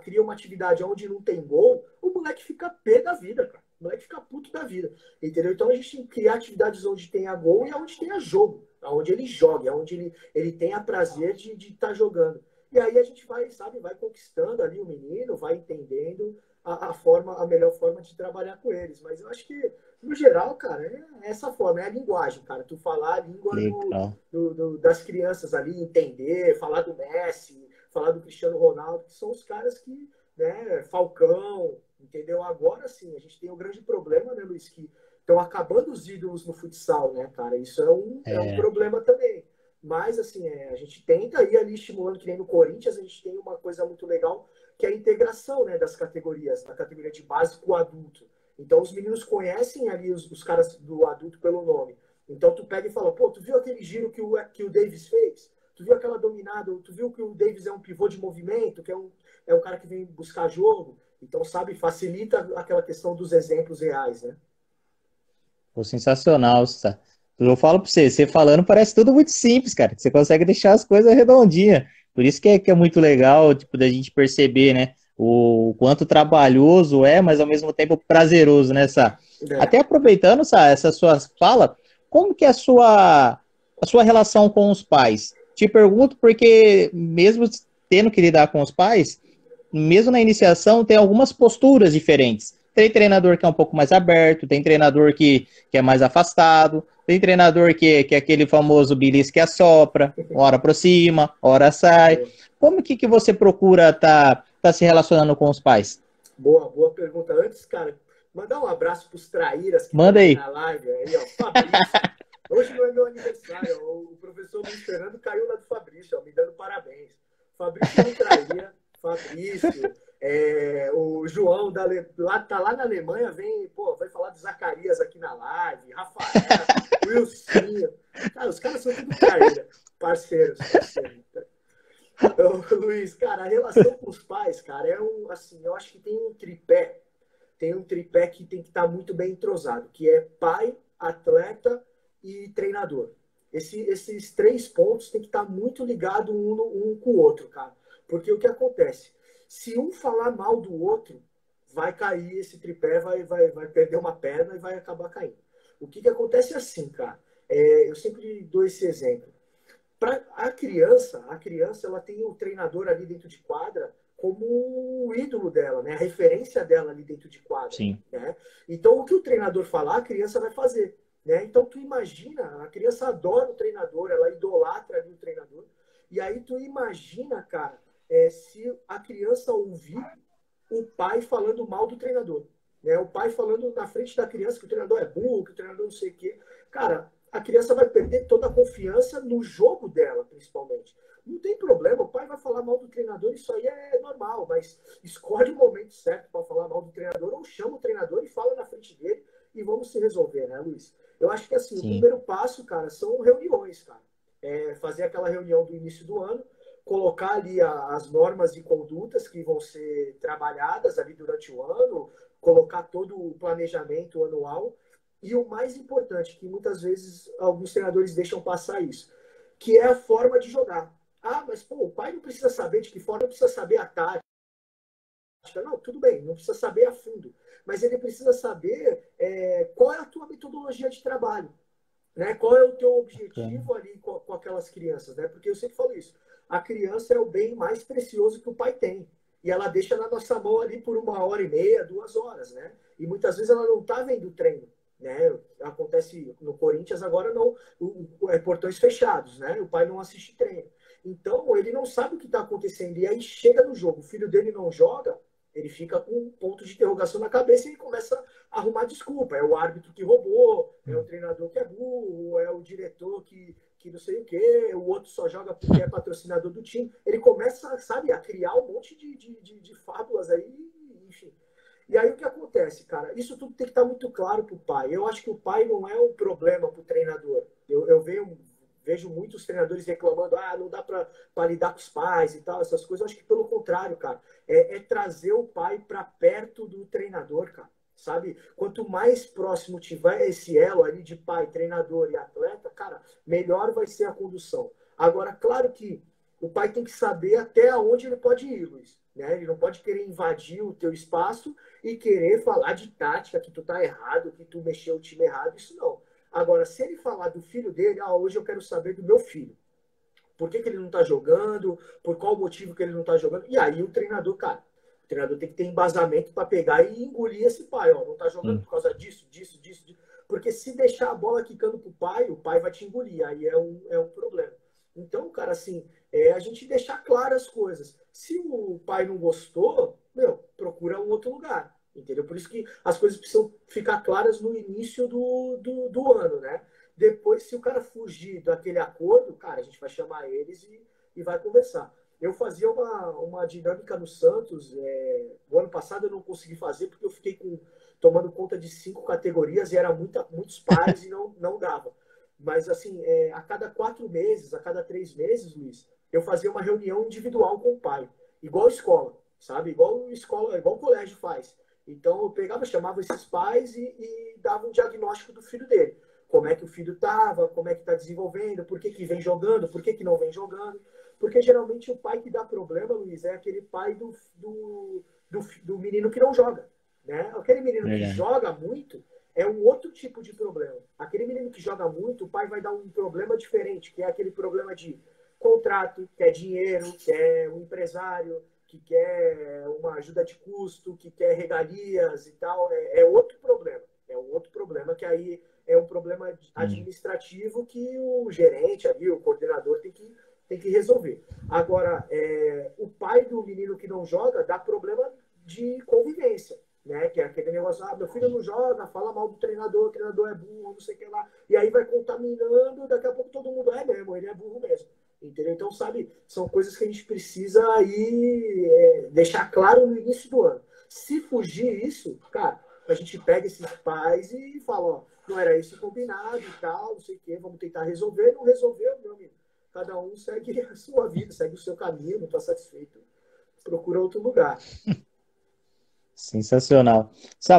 cria uma atividade onde não tem gol, o moleque fica pé da vida, cara. O moleque fica puto da vida. Entendeu? Então a gente tem que criar atividades onde tenha gol e onde tenha jogo. Onde ele jogue, onde ele tenha prazer de estar jogando. E aí a gente vai, sabe, vai conquistando ali o menino, vai entendendo a melhor forma de trabalhar com eles. Mas eu acho que, no geral, cara, é essa forma, é a linguagem, cara. Tu falar a língua Legal. das crianças ali, entender, falar do Messi, falar do Cristiano Ronaldo, que são os caras que, né, Falcão, entendeu? Agora sim, a gente tem um grande problema, né, Luiz, que estão acabando os ídolos no futsal, né, cara? Isso é um É, problema também. Mas, assim, a gente tenta ir ali estimulando, que nem no Corinthians, a gente tem uma coisa muito legal, que é a integração, né, das categorias, da categoria de base com o adulto. Então, os meninos conhecem ali os caras do adulto pelo nome. Então, tu pega e fala, pô, tu viu aquele giro que o Davis fez? Tu viu aquela dominada? Tu viu que o Davis é um pivô de movimento, que é um cara que vem buscar jogo? Então, sabe, facilita aquela questão dos exemplos reais, né? pô, sensacional, tá? Eu falo pra você, você falando parece tudo muito simples, cara. Você consegue deixar as coisas redondinhas. Por isso que é muito legal, tipo, da gente perceber, né? O quanto trabalhoso é, mas ao mesmo tempo prazeroso, né, Sá? É. Até aproveitando, Sá, essa sua fala, como que é a sua relação com os pais? Te pergunto porque, mesmo tendo que lidar com os pais, mesmo na iniciação, tem algumas posturas diferentes. Tem treinador que é um pouco mais aberto, tem treinador que é mais afastado, tem treinador que é aquele famoso belisque que assopra, hora aproxima, hora sai. Como que você procura tá se relacionando com os pais? Boa pergunta. Antes, cara, mandar um abraço para os traíras que estão Manda aí aí. na live. Aí, ó, Fabrício. Hoje não é meu aniversário. Ó, o professor Luiz Fernando caiu lá do Fabrício, ó, me dando parabéns. Fabrício não traía. Fabrício. O João tá lá na Alemanha, vai falar do Zacarias aqui na live. Rafael, Wilsinho. Cara, os caras são tudo traíra. Parceiros. Então, Luiz, cara, a relação com os pais, cara, assim, eu acho que tem um tripé que tem que estar muito bem entrosado, que é pai, atleta e treinador. Esses 3 pontos tem que estar muito ligado um com o outro, cara. Porque o que acontece? Se um falar mal do outro, vai cair esse tripé, vai perder uma perna e vai acabar caindo. O que acontece é assim, cara. Eu sempre dou esse exemplo. Para a criança ela tem o treinador ali dentro de quadra como o ídolo dela, né? A referência dela ali dentro de quadra, Sim, né? Então o que o treinador falar, a criança vai fazer, né? Então tu imagina, a criança adora o treinador, ela idolatra ali o treinador. E aí tu imagina, cara, se a criança ouvir o pai falando mal do treinador, né? O pai falando na frente da criança que o treinador é burro, que o treinador não sei o quê. Cara, a criança vai perder toda a confiança no jogo dela, principalmente. Não tem problema, o pai vai falar mal do treinador, isso aí é normal, mas escolhe o momento certo para falar mal do treinador ou chama o treinador e fala na frente dele e vamos se resolver, né, Luiz? Eu acho que assim, o sim. primeiro passo, cara, são reuniões, cara. Fazer aquela reunião do início do ano, colocar ali as normas e condutas que vão ser trabalhadas ali durante o ano, colocar todo o planejamento anual. E o mais importante, que muitas vezes alguns treinadores deixam passar isso, que é a forma de jogar. Ah, mas pô, o pai não precisa saber de que forma, não precisa saber a tática. Não, tudo bem, não precisa saber a fundo. Mas ele precisa saber qual é a tua metodologia de trabalho, né? Qual é o teu objetivo ali com aquelas crianças, né? Porque eu sempre falo isso. A criança é o bem mais precioso que o pai tem. E ela deixa na nossa mão ali por 1h30, 2 horas, né? E muitas vezes ela não está vendo o treino, né? Acontece no Corinthians agora não, portões fechados, né? O pai não assiste treino. Então ele não sabe o que está acontecendo. E aí chega no jogo, o filho dele não joga, ele fica com um ponto de interrogação na cabeça e começa a arrumar desculpa. É o árbitro que roubou, é o treinador que é burro, é o diretor que não sei o quê, o outro só joga porque é patrocinador do time. Ele começa, sabe, a criar um monte de fábulas aí, enfim. E aí o que acontece, cara? Isso tudo tem que estar muito claro para o pai. Eu acho que o pai não é um problema para o treinador. Eu vejo muitos treinadores reclamando, não dá para lidar com os pais e tal, essas coisas. Eu acho que pelo contrário, cara, é trazer o pai para perto do treinador, cara. Sabe? Quanto mais próximo tiver esse elo ali de pai, treinador e atleta, cara, melhor vai ser a condução. Agora, claro que o pai tem que saber até onde ele pode ir, Luiz. Né? Ele não pode querer invadir o teu espaço e querer falar de tática, que tu tá errado, que tu mexeu o time errado, isso não. Agora, se ele falar do filho dele, hoje eu quero saber do meu filho. Por que ele não tá jogando? Por qual motivo que ele não tá jogando? E aí o treinador, cara, o treinador tem que ter embasamento para pegar e engolir esse pai, ó. Não tá jogando por causa disso. Porque se deixar a bola quicando pro pai, o pai vai te engolir. Aí é um problema. Então, cara, assim, a gente deixar claras as coisas. Se o pai não gostou, procura um outro lugar. Entendeu? Por isso que as coisas precisam ficar claras no início do ano, né? Depois, se o cara fugir daquele acordo, cara, a gente vai chamar eles e vai conversar. Eu fazia uma dinâmica no Santos. O ano passado eu não consegui fazer porque eu fiquei tomando conta de 5 categorias e era muitos pares e não dava. Mas, assim, a cada 4 meses, a cada 3 meses, Luiz, eu fazia uma reunião individual com o pai. Igual escola, sabe? Igual o colégio faz. Então, eu pegava, chamava esses pais e dava um diagnóstico do filho dele. Como é que o filho estava, como é que está desenvolvendo, por que vem jogando, por que não vem jogando. Porque, geralmente, o pai que dá problema, Luiz, é aquele pai do menino que não joga. Né? Aquele menino que joga muito é um outro tipo de problema. Aquele menino que joga muito, o pai vai dar um problema diferente, que é aquele problema de contrato, que é dinheiro, que é um empresário, que quer uma ajuda de custo, que quer regalias e tal. É outro problema. É um outro problema que aí é um problema administrativo que o gerente ali, o coordenador tem que resolver. Agora, o pai do menino que não joga dá problema de convivência. Né? Que é aquele negócio, meu filho não joga, fala mal do treinador, o treinador é burro, não sei o que lá. E aí vai contaminando, daqui a pouco todo mundo é mesmo, ele é burro mesmo. Entendeu? Então, sabe, são coisas que a gente precisa aí deixar claro no início do ano. Se fugir isso, cara, a gente pega esses pais e fala, ó, não era isso combinado e tal, não sei o quê, vamos tentar resolver. Não resolveu, meu amigo. Cada um segue a sua vida, segue o seu caminho, não está satisfeito, procura outro lugar. Sensacional.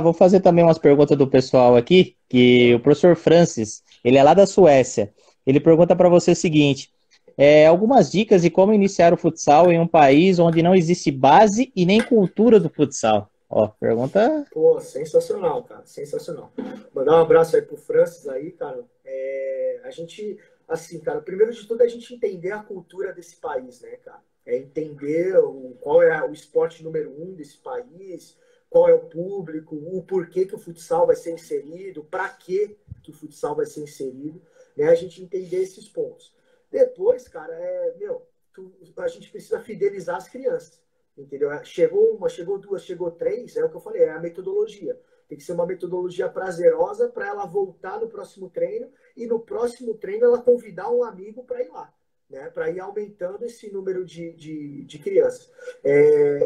Vou fazer também umas perguntas do pessoal aqui, que o professor Francis, ele é lá da Suécia. Ele pergunta para você o seguinte: algumas dicas de como iniciar o futsal em um país onde não existe base e nem cultura do futsal. Ó, pergunta. Pô, sensacional, cara, sensacional. Mandar um abraço aí pro Francis aí, cara. A gente, assim, cara, primeiro de tudo é a gente entender a cultura desse país, né, cara? Entender qual é o esporte número 1 desse país, qual é o público, o porquê que o futsal vai ser inserido, para que o futsal vai ser inserido, né? A gente entender esses pontos. Depois, cara, a gente precisa fidelizar as crianças, entendeu? Chegou uma, chegou duas, chegou três, é o que eu falei, é a metodologia. Tem que ser uma metodologia prazerosa para ela voltar no próximo treino e no próximo treino ela convidar um amigo para ir lá. Né, para ir aumentando esse número de crianças.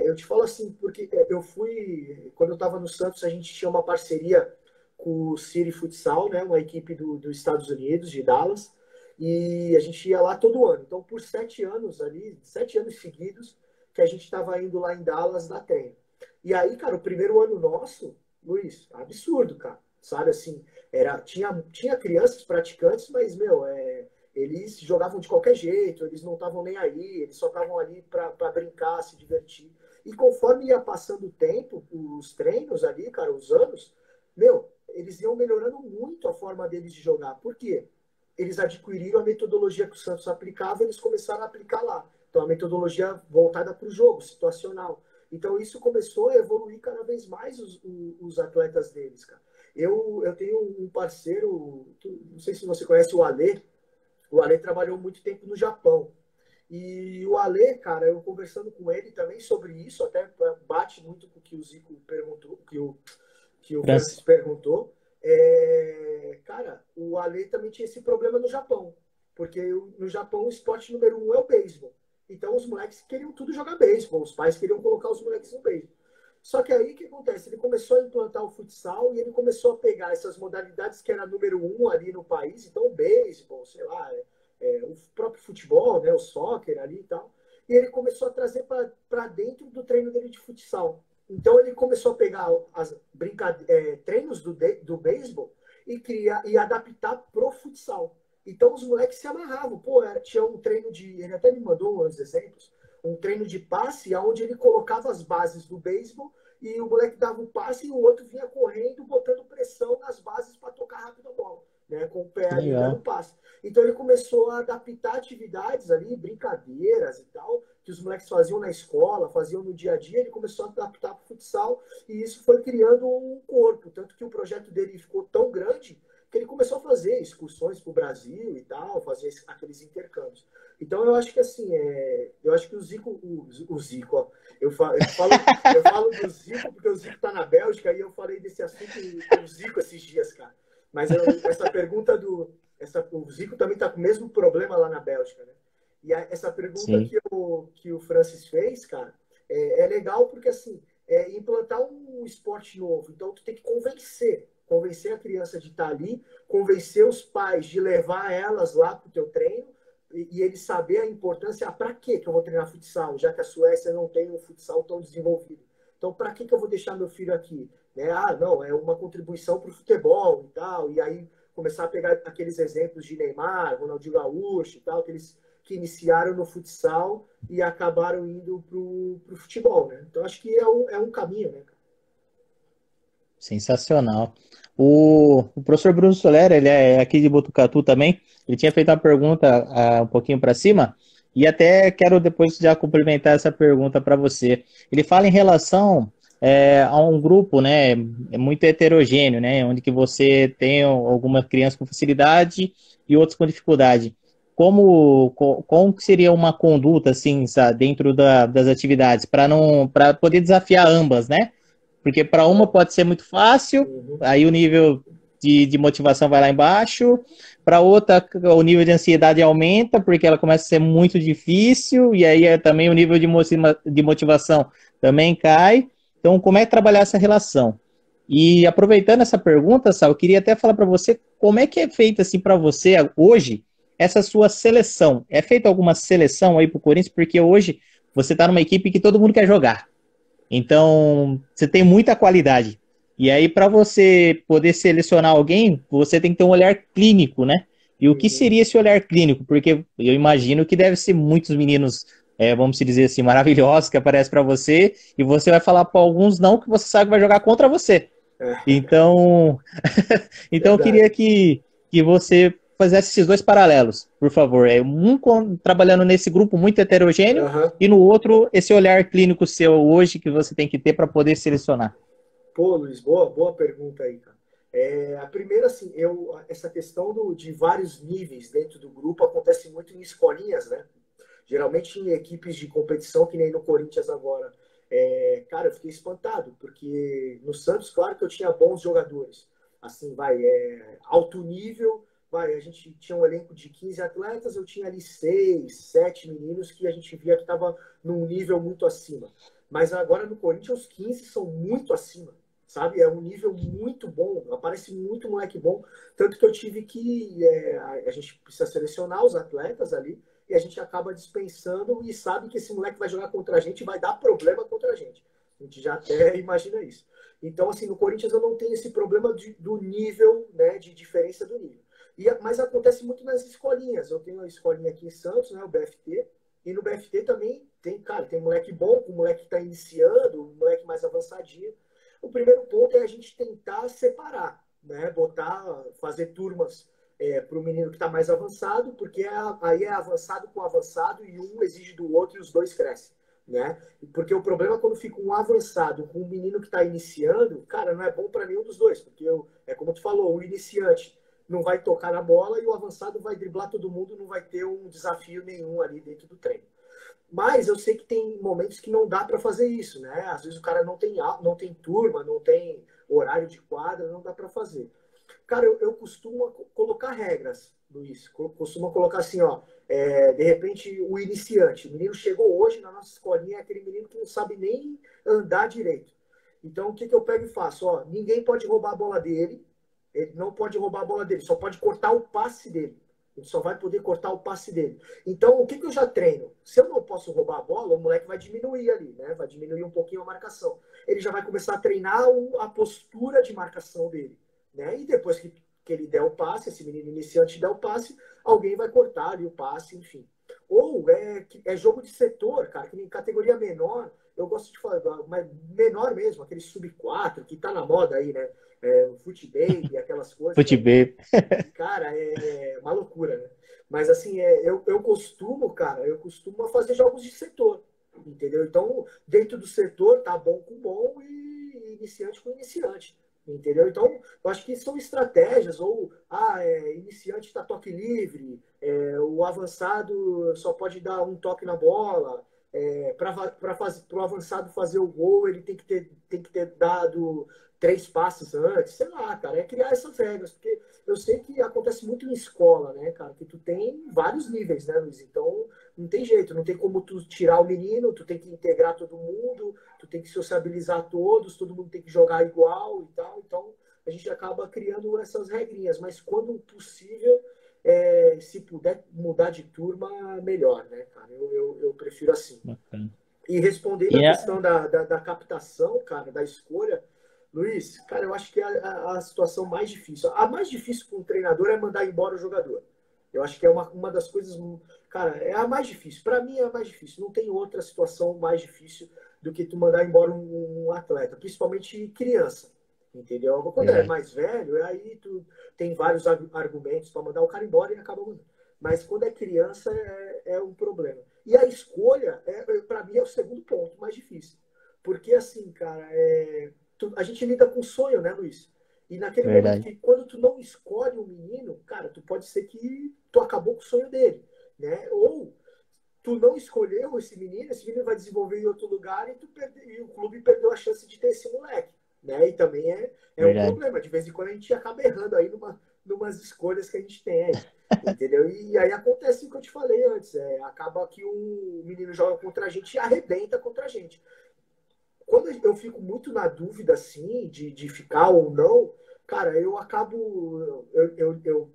Eu te falo assim, porque quando eu estava no Santos, a gente tinha uma parceria com o City Futsal, né, uma equipe dos Estados Unidos, de Dallas, E a gente ia lá todo ano. Então, por 7 anos ali, 7 anos seguidos, que a gente estava indo lá em Dallas dar treino. E aí, cara, o primeiro ano nosso, Luiz, absurdo, cara. Sabe assim, tinha crianças praticantes, mas, meu, eles jogavam de qualquer jeito, eles não estavam nem aí, eles só estavam ali para brincar, se divertir. E conforme ia passando o tempo, os treinos ali, cara, os anos, meu, eles iam melhorando muito a forma deles de jogar. Por quê? Eles adquiriram a metodologia que o Santos aplicava, eles começaram a aplicar lá. Então, a metodologia voltada para o jogo, situacional. Então, isso começou a evoluir cada vez mais os atletas deles, cara. Eu tenho um parceiro, não sei se você conhece o Ale trabalhou muito tempo no Japão. E o Ale, cara, eu conversando com ele também sobre isso, até bate muito com o que o Zico perguntou, que o Francis. Francis perguntou. Cara, o Ale também tinha esse problema no Japão, porque no Japão o esporte número 1 é o beisebol. Então os moleques queriam tudo jogar beisebol, os pais queriam colocar os moleques no beisebol. Só que aí o que acontece? Ele começou a implantar o futsal e ele começou a pegar essas modalidades que era número 1 ali no país, então o beisebol, sei lá, o próprio futebol, né, o soccer ali e tal, e ele começou a trazer para dentro do treino dele de futsal. Então ele começou a pegar treinos do beisebol e adaptar pro futsal. Então os moleques se amarravam. Pô, tinha um treino de. Ele até me mandou uns exemplos. Um treino de passe, onde ele colocava as bases do beisebol e o moleque dava o passe e o outro vinha correndo, botando pressão nas bases para tocar rápido a bola, né? Com o pé Que ali dando legal. passe. Então ele começou a adaptar atividades ali, brincadeiras e tal, que os moleques faziam na escola, faziam no dia a dia, ele começou a adaptar para o futsal e isso foi criando um corpo. Tanto que o projeto dele ficou tão grande que ele começou a fazer excursões para o Brasil e tal, fazer aqueles intercâmbios. Então eu acho que assim, eu acho que o Zico, ó, eu falo do Zico porque o Zico está na Bélgica e eu falei desse assunto com o Zico esses dias, cara. Mas essa pergunta o Zico também está com o mesmo problema lá na Bélgica, né? E essa pergunta Sim. que o Francis fez, cara, é legal porque assim, implantar um esporte novo. Então tu tem que convencer a criança de estar ali, convencer os pais de levar elas lá para o teu treino e eles saber a importância, para que eu vou treinar futsal, já que a Suécia não tem um futsal tão desenvolvido. Então, para que eu vou deixar meu filho aqui? Né? Ah, não, é uma contribuição para o futebol e tal. E aí começar a pegar aqueles exemplos de Neymar, Ronaldinho Gaúcho e tal, aqueles que iniciaram no futsal e acabaram indo para o futebol, né? Então, acho que é um caminho, né? Sensacional. O professor Bruno Soler, ele é aqui de Botucatu também. Ele tinha feito uma pergunta um pouquinho para cima e até quero depois já complementar essa pergunta para você. Ele fala em relação a um grupo, né, muito heterogêneo, né, onde que você tem alguma criança com facilidade e outros com dificuldade. Como que seria uma conduta assim, sabe, dentro das atividades para poder desafiar ambas, né? Porque para uma pode ser muito fácil, Uhum. aí o nível de motivação vai lá embaixo. Para outra, o nível de ansiedade aumenta, porque ela começa a ser muito difícil, e aí também o nível de motivação também cai. Então, como é que trabalhar essa relação? E aproveitando essa pergunta, Sal, eu queria até falar para você como é que é feita assim para você hoje essa sua seleção. É feita alguma seleção aí para o Corinthians? Porque hoje você está numa equipe que todo mundo quer jogar. Então, você tem muita qualidade. E aí, para você poder selecionar alguém, você tem que ter um olhar clínico, né? E o que Uhum. seria esse olhar clínico? Porque eu imagino que deve ser muitos meninos, vamos dizer assim, maravilhosos que aparecem para você, e você vai falar para alguns não que você sabe que vai jogar contra você. É, Então, então eu queria verdade. que você fizesse esses dois paralelos, por favor. Trabalhando nesse grupo muito heterogêneo Uhum. e no outro esse olhar clínico seu hoje que você tem que ter para poder selecionar. Pô, Luiz, boa pergunta aí, cara. A primeira, assim, essa questão de vários níveis dentro do grupo acontece muito em escolinhas, né? Geralmente em equipes de competição, que nem no Corinthians agora. Cara, eu fiquei espantado, porque no Santos, claro que eu tinha bons jogadores. Assim, alto nível, a gente tinha um elenco de 15 atletas, eu tinha ali 6, 7 meninos que a gente via que estava num nível muito acima. Mas agora no Corinthians, os 15 são muito acima. sabe? É um nível muito bom, aparece muito moleque bom, tanto que eu tive que, a gente precisa selecionar os atletas ali, e a gente acaba dispensando e sabe que esse moleque vai jogar contra a gente e vai dar problema contra a gente. A gente já até imagina isso. Então, assim, no Corinthians eu não tenho esse problema do nível, né, de diferença do nível. Mas acontece muito nas escolinhas. Eu tenho uma escolinha aqui em Santos, né, o BFT, e no BFT também tem, cara, tem moleque bom, um moleque que está iniciando, um moleque mais avançadinho. O primeiro ponto é a gente tentar separar, né, fazer turmas para o menino que está mais avançado, porque aí é avançado com avançado e um exige do outro e os dois crescem. Né? Porque o problema é quando fica um avançado com um menino que está iniciando, cara, não é bom para nenhum dos dois, porque é como tu falou, o iniciante não vai tocar na bola e o avançado vai driblar todo mundo, não vai ter um desafio nenhum ali dentro do treino. Mas eu sei que tem momentos que não dá para fazer isso, né? Às vezes o cara não tem turma, não tem horário de quadra, não dá para fazer. Cara, eu costumo colocar regras, Luiz. Costumo colocar assim, ó. De repente, o iniciante. O menino chegou hoje na nossa escolinha, é aquele menino que não sabe nem andar direito. Então, o que eu pego e faço? Ó, ninguém pode roubar a bola dele. Ele não pode roubar a bola dele, só pode cortar o passe dele. Ele só vai poder cortar o passe dele. Então, o que eu já treino? Se eu não posso roubar a bola, o moleque vai diminuir ali, né? Vai diminuir um pouquinho a marcação. Ele já vai começar a treinar a postura de marcação dele. Né? E depois que ele der o passe, esse menino iniciante der o passe, alguém vai cortar ali o passe, enfim. Ou é jogo de setor, cara, que em categoria menor, eu gosto de falar, mas menor mesmo, aquele sub-4, que tá na moda aí, né? O futebol, aquelas coisas. Futebol. Cara, é uma loucura, né? Mas assim, eu costumo fazer jogos de setor, entendeu? Então, dentro do setor, tá bom com bom e iniciante com iniciante, entendeu? Então, eu acho que são estratégias, ou iniciante tá toque livre, o avançado só pode dar um toque na bola, para o avançado fazer o gol, ele tem que ter dado 3 passes antes, sei lá, cara, é criar essas regras, porque eu sei que acontece muito em escola, né, cara, que tu tem vários níveis, né, Luiz? Então, não tem jeito, não tem como tu tirar o menino, tu tem que integrar todo mundo, tu tem que sociabilizar todos, todo mundo tem que jogar igual e tal, então a gente acaba criando essas regrinhas, mas quando possível, se puder mudar de turma, melhor, né, cara? Eu prefiro assim. Bacana. E respondendo a E questão da captação, cara, da escolha, Luiz, cara, eu acho que é a situação mais difícil. A mais difícil para um treinador é mandar embora o jogador. Eu acho que é uma das coisas, cara, é a mais difícil. Para mim é a mais difícil. Não tem outra situação mais difícil do que tu mandar embora um atleta, principalmente criança. Entendeu? Quando é verdade. mais velho, aí tu tem vários argumentos para mandar o cara embora e acaba mandando. Mas quando é criança é um problema. E a escolha, para mim, é o segundo ponto mais difícil. Porque, assim, cara, a gente lida com sonho, né, Luiz? E naquele momento Verdade. que, quando tu não escolhe um menino, cara, tu pode ser que tu acabou com o sonho dele, né? Ou tu não escolheu esse menino vai desenvolver em outro lugar e o clube perdeu a chance de ter esse moleque, né? E também é um Verdade. problema. De vez em quando a gente acaba errando aí numas escolhas que a gente tem aí, entendeu? E aí acontece o que eu te falei antes, acaba que o menino joga contra a gente e arrebenta contra a gente. Quando eu fico muito na dúvida, assim, de ficar ou não, cara, eu acabo.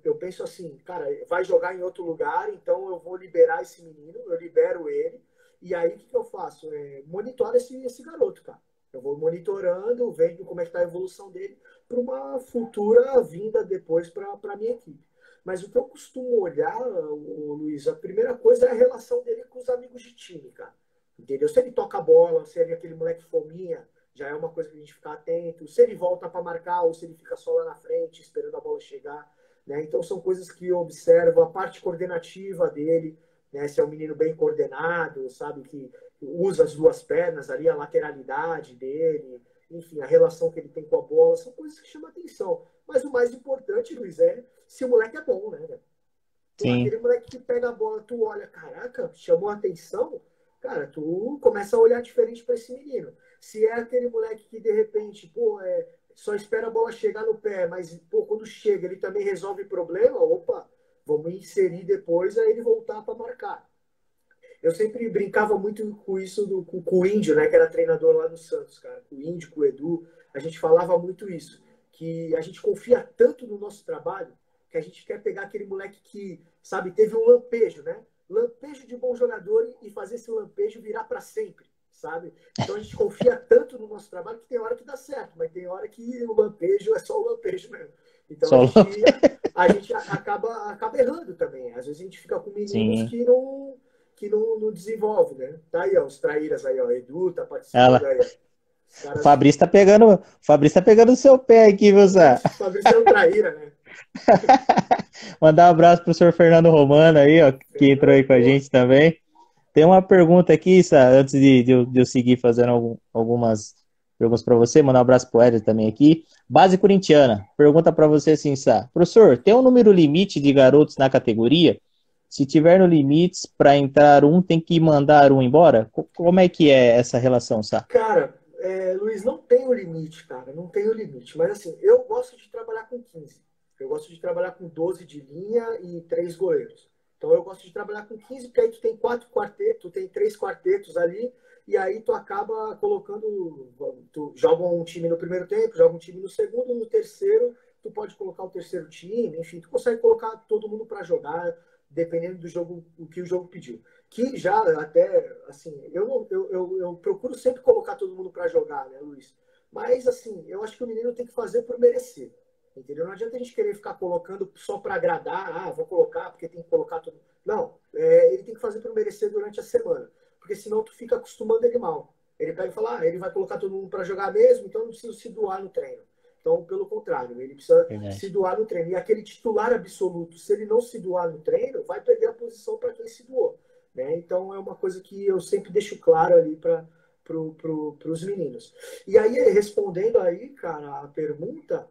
Eu penso assim, cara, vai jogar em outro lugar, então eu vou liberar esse menino, eu libero ele, e aí o que eu faço? Monitoro esse garoto, cara. Eu vou monitorando, vendo como é que tá a evolução dele para uma futura vinda depois para a minha equipe. Mas o que eu costumo olhar, Luiz, a primeira coisa é a relação dele com os amigos de time, cara. Entendeu? Se ele toca a bola, se ele é aquele moleque fominha, já é uma coisa que a gente ficar atento. Se ele volta para marcar ou se ele fica só lá na frente, esperando a bola chegar. Né? Então, são coisas que eu observo. A parte coordenativa dele, né? Se é um menino bem coordenado, sabe? Que usa as duas pernas ali, a lateralidade dele, enfim, a relação que ele tem com a bola. São coisas que chamam atenção. Mas o mais importante, Luiz, é se o moleque é bom, né? Pô, Sim, aquele moleque que pega a bola, tu olha, caraca, chamou a atenção, cara, tu começa a olhar diferente para esse menino. Se é aquele moleque que de repente, pô, só espera a bola chegar no pé, mas pô, quando chega ele também resolve problema, opa, vamos inserir depois a ele voltar para marcar. Eu sempre brincava muito com isso com o Índio, né, que era treinador lá no Santos, cara, com o Índio, com o Edu. a gente falava muito isso, que a gente confia tanto no nosso trabalho que a gente quer pegar aquele moleque que, sabe, teve um lampejo, né? Lampejo de bom jogador e fazer esse lampejo virar para sempre, sabe? Então a gente confia tanto no nosso trabalho que tem hora que dá certo, mas tem hora que o lampejo é só o lampejo mesmo. Então Só... a gente acaba errando também. Às vezes a gente fica com meninos Sim. que não desenvolve, né? Tá aí, ó, os traíras aí, ó. Edu tá participando Ela... aí, ó. Os O caras. Fabrício tá pegando, o Fabrício tá pegando o seu pé aqui, viu, Zé? Fabrício é um traíra, né? Mandar um abraço pro senhor Fernando Romano aí, ó, que entrou aí Fernando, com a pô. gente também. Tem uma pergunta aqui, Sá, antes de eu seguir fazendo algumas perguntas para você, mandar um abraço pro Éder também aqui. Base corintiana, pergunta para você assim, Sá. Professor, tem um número limite de garotos na categoria? Se tiver no limite, para entrar um, tem que mandar um embora? Como é que é essa relação, Sá? Cara, Luiz, não tem o limite, cara. Não tem o limite. Mas assim, eu gosto de trabalhar com 15. Eu gosto de trabalhar com 12 de linha e 3 goleiros. Então eu gosto de trabalhar com 15, porque aí tu tem 4 quartetos, tu tem 3 quartetos ali, e aí tu acaba colocando. Tu joga um time no primeiro tempo, joga um time no segundo, no terceiro, tu pode colocar o terceiro time, enfim, tu consegue colocar todo mundo para jogar, dependendo do jogo, o que o jogo pediu. Que já até, assim, eu procuro sempre colocar todo mundo para jogar, né, Luiz? Mas, assim, eu acho que o menino tem que fazer por merecer, entendeu? Não adianta a gente querer ficar colocando só para agradar, vou colocar porque tem que colocar todo mundo. Não, ele tem que fazer por merecer durante a semana, porque senão tu fica acostumando ele mal. Ele pega e fala, ele vai colocar todo mundo para jogar mesmo, então não precisa se doar no treino. Então, pelo contrário, ele precisa se Verdade. doar no treino. E aquele titular absoluto, se ele não se doar no treino, vai perder a posição para quem se doou. Né? Então é uma coisa que eu sempre deixo claro ali para os meninos. E aí, respondendo aí, cara, a pergunta,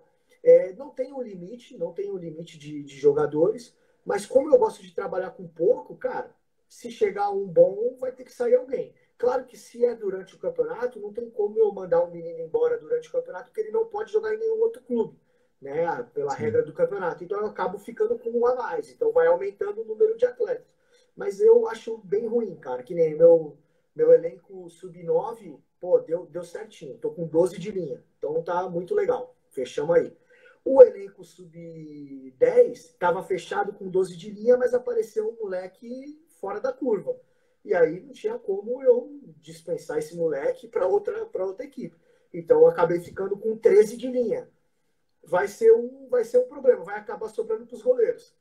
não tem um limite, não tem um limite de jogadores, mas como eu gosto de trabalhar com pouco, cara, se chegar um bom, vai ter que sair alguém. Claro que se é durante o campeonato, não tem como eu mandar um menino embora durante o campeonato, porque ele não pode jogar em nenhum outro clube, né? Pela Sim. regra do campeonato. Então eu acabo ficando com um a mais. Então vai aumentando o número de atletas. Mas eu acho bem ruim, cara. Que nem meu elenco sub-9, pô, deu certinho. Tô com 12 de linha. Então tá muito legal. Fechamos aí. O elenco sub-10 estava fechado com 12 de linha, mas apareceu um moleque fora da curva. E aí não tinha como eu dispensar esse moleque para outra equipe. Então eu acabei ficando com 13 de linha. Vai ser um problema, vai acabar sobrando para os goleiros.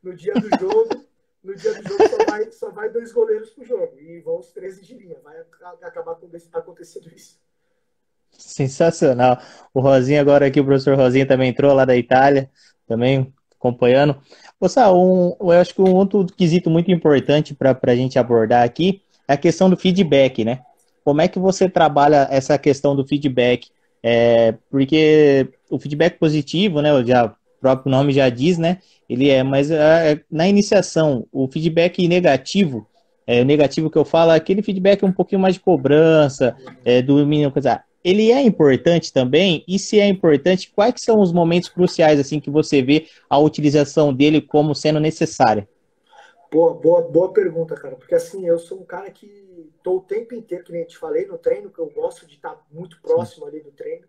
No dia do jogo, só vai 2 goleiros pro jogo. E vão os 13 de linha. Vai acabar acontecendo isso. Sensacional. O Rosinha agora aqui, o professor Rosinha também entrou lá da Itália, também acompanhando. Sá, eu acho que um outro quesito muito importante para a gente abordar aqui é a questão do feedback, né? Como é que você trabalha essa questão do feedback? Porque o feedback positivo, né? O próprio nome já diz, né? Ele mas na iniciação, o feedback negativo, o negativo que eu falo é aquele feedback um pouquinho mais de cobrança, do menino, coisa, ele é importante também? E se é importante, quais são os momentos cruciais assim que você vê a utilização dele como sendo necessária? Boa pergunta, cara. Porque assim, eu sou um cara que tô o tempo inteiro, que nem eu te falei, no treino, que eu gosto de estar muito Sim. próximo ali do treino.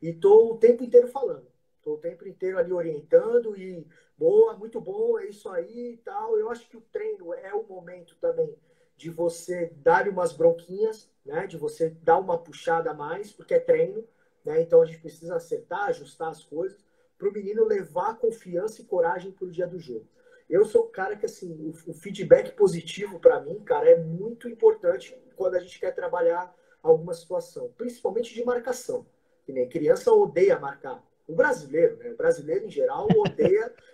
E tô o tempo inteiro falando. Tô o tempo inteiro ali orientando e boa, muito bom, é isso aí e tal. Eu acho que o treino é o momento também de você dar umas bronquinhas, né? De você dar uma puxada a mais, porque é treino, né? Então a gente precisa acertar, ajustar as coisas para o menino levar confiança e coragem para o dia do jogo. Eu sou um cara que, assim, o feedback positivo para mim, cara, é muito importante quando a gente quer trabalhar alguma situação, principalmente de marcação. Que nem criança odeia marcar. O brasileiro, né? O brasileiro em geral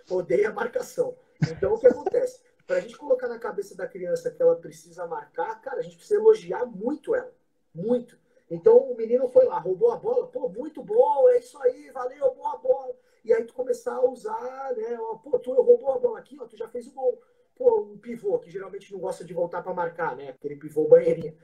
odeia marcação. Então o que acontece? Para a gente colocar na cabeça da criança que ela precisa marcar, cara, a gente precisa elogiar muito ela. Muito. Então o menino foi lá, roubou a bola, pô, muito bom, é isso aí, valeu, boa bola. E aí tu começar a usar, né? Ó, pô, tu roubou a bola aqui, ó, tu já fez o gol. Pô, um pivô, que geralmente não gosta de voltar para marcar, né? Aquele pivô banheirinha.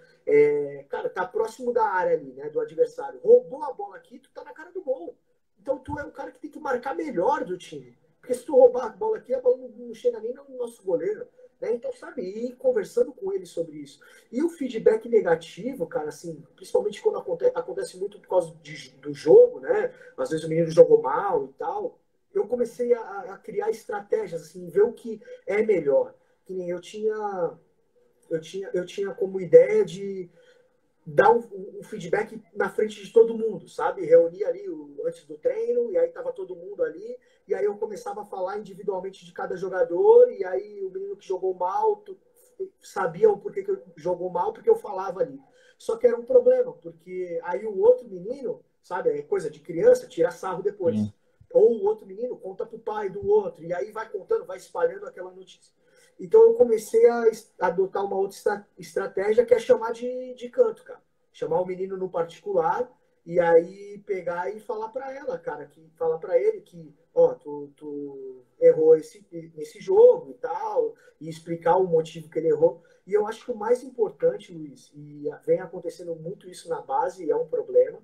Cara, tá próximo da área ali, né? Do adversário. Roubou a bola aqui, tu tá na cara do gol. Então tu é o cara que tem que marcar melhor do time. Porque se tu roubar a bola aqui, a bola não chega nem no nosso goleiro. né? Então, sabe, ir conversando com ele sobre isso. E o feedback negativo, cara, assim, principalmente quando acontece muito por causa do jogo, né? Às vezes o menino jogou mal e tal. Eu comecei a criar estratégias, assim, ver o que é melhor. Que nem eu tinha como ideia de dar um feedback na frente de todo mundo, sabe? Reunia ali antes do treino, e aí tava todo mundo ali, e aí eu começava a falar individualmente de cada jogador, e aí o menino que jogou mal sabia o porquê que jogou mal, porque eu falava ali. Só que era um problema, porque aí o outro menino, sabe, é coisa de criança, tira sarro depois. Sim. Ou o outro menino conta pro pai do outro, e aí vai contando, vai espalhando aquela notícia. Então eu comecei a adotar uma outra estratégia que é chamar de canto, cara. Chamar o menino no particular e aí pegar e falar para ela, cara, que falar para ele que, ó, tu errou nesse jogo e tal, e explicar o motivo que ele errou. E eu acho que o mais importante, Luiz, e vem acontecendo muito isso na base, e é um problema,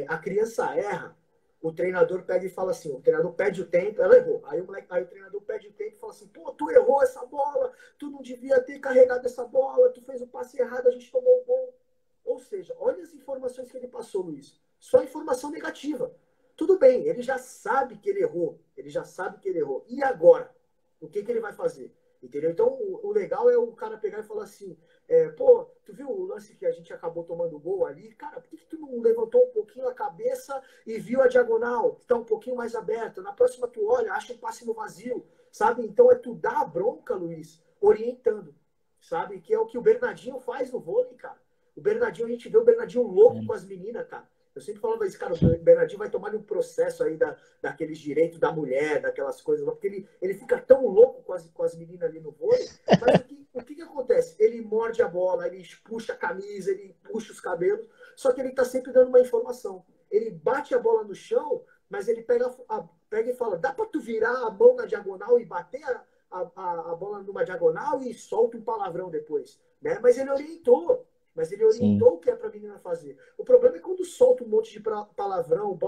a criança erra, o treinador pega e fala assim, o treinador pede o tempo, ela errou. Aí o treinador pede o tempo e fala assim, pô, tu errou essa bola, tu não devia ter carregado essa bola, tu fez o passe errado, a gente tomou o gol. Ou seja, olha as informações que ele passou, Luiz. Só informação negativa. Tudo bem, ele já sabe que ele errou. Ele já sabe que ele errou. E agora? O que ele vai fazer? Entendeu? Então, o legal é o cara pegar e falar assim: pô, tu viu o lance que a gente acabou tomando gol ali? Cara, por que tu não levantou um pouquinho a cabeça e viu a diagonal? Que tá um pouquinho mais aberta. Na próxima tu olha, acha um passe no vazio, sabe? Então é tu dar a bronca, Luiz, orientando, sabe? Que é o que o Bernardinho faz no vôlei, cara. O Bernardinho, a gente vê o Bernardinho louco com as meninas, cara. Eu sempre falava isso, cara, o Bernardinho vai tomar um processo aí daqueles direitos da mulher, daquelas coisas lá, porque ele fica tão louco com as meninas ali no vôlei, mas o que acontece? Ele morde a bola, ele puxa a camisa, ele puxa os cabelos, só que ele tá sempre dando uma informação. Ele bate a bola no chão, mas ele pega e fala, dá pra tu virar a mão na diagonal e bater a bola numa diagonal e solta um palavrão depois, né? Mas ele orientou. Mas ele Sim. orientou o que é para a menina fazer. O problema é quando solta um monte de palavrão,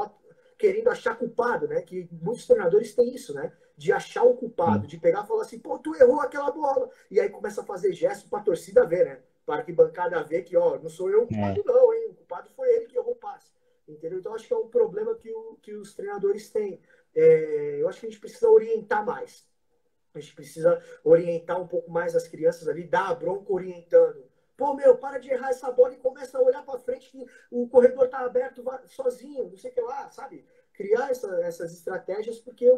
querendo achar culpado, né? Que muitos treinadores têm isso, né? De achar o culpado, Sim. de pegar e falar assim, pô, tu errou aquela bola. E aí começa a fazer gesto para a torcida ver, né? Para que bancada ver que, ó, não sou eu o culpado, É. não, hein? O culpado foi ele que errou o passe. Entendeu? Então acho que é um problema que os treinadores têm. Eu acho que a gente precisa orientar mais. A gente precisa orientar um pouco mais as crianças ali, dar a bronca orientando. Pô, meu, para de errar essa bola e começa a olhar para frente que o corredor tá aberto sozinho, não sei o que lá, sabe? Criar essas estratégias porque para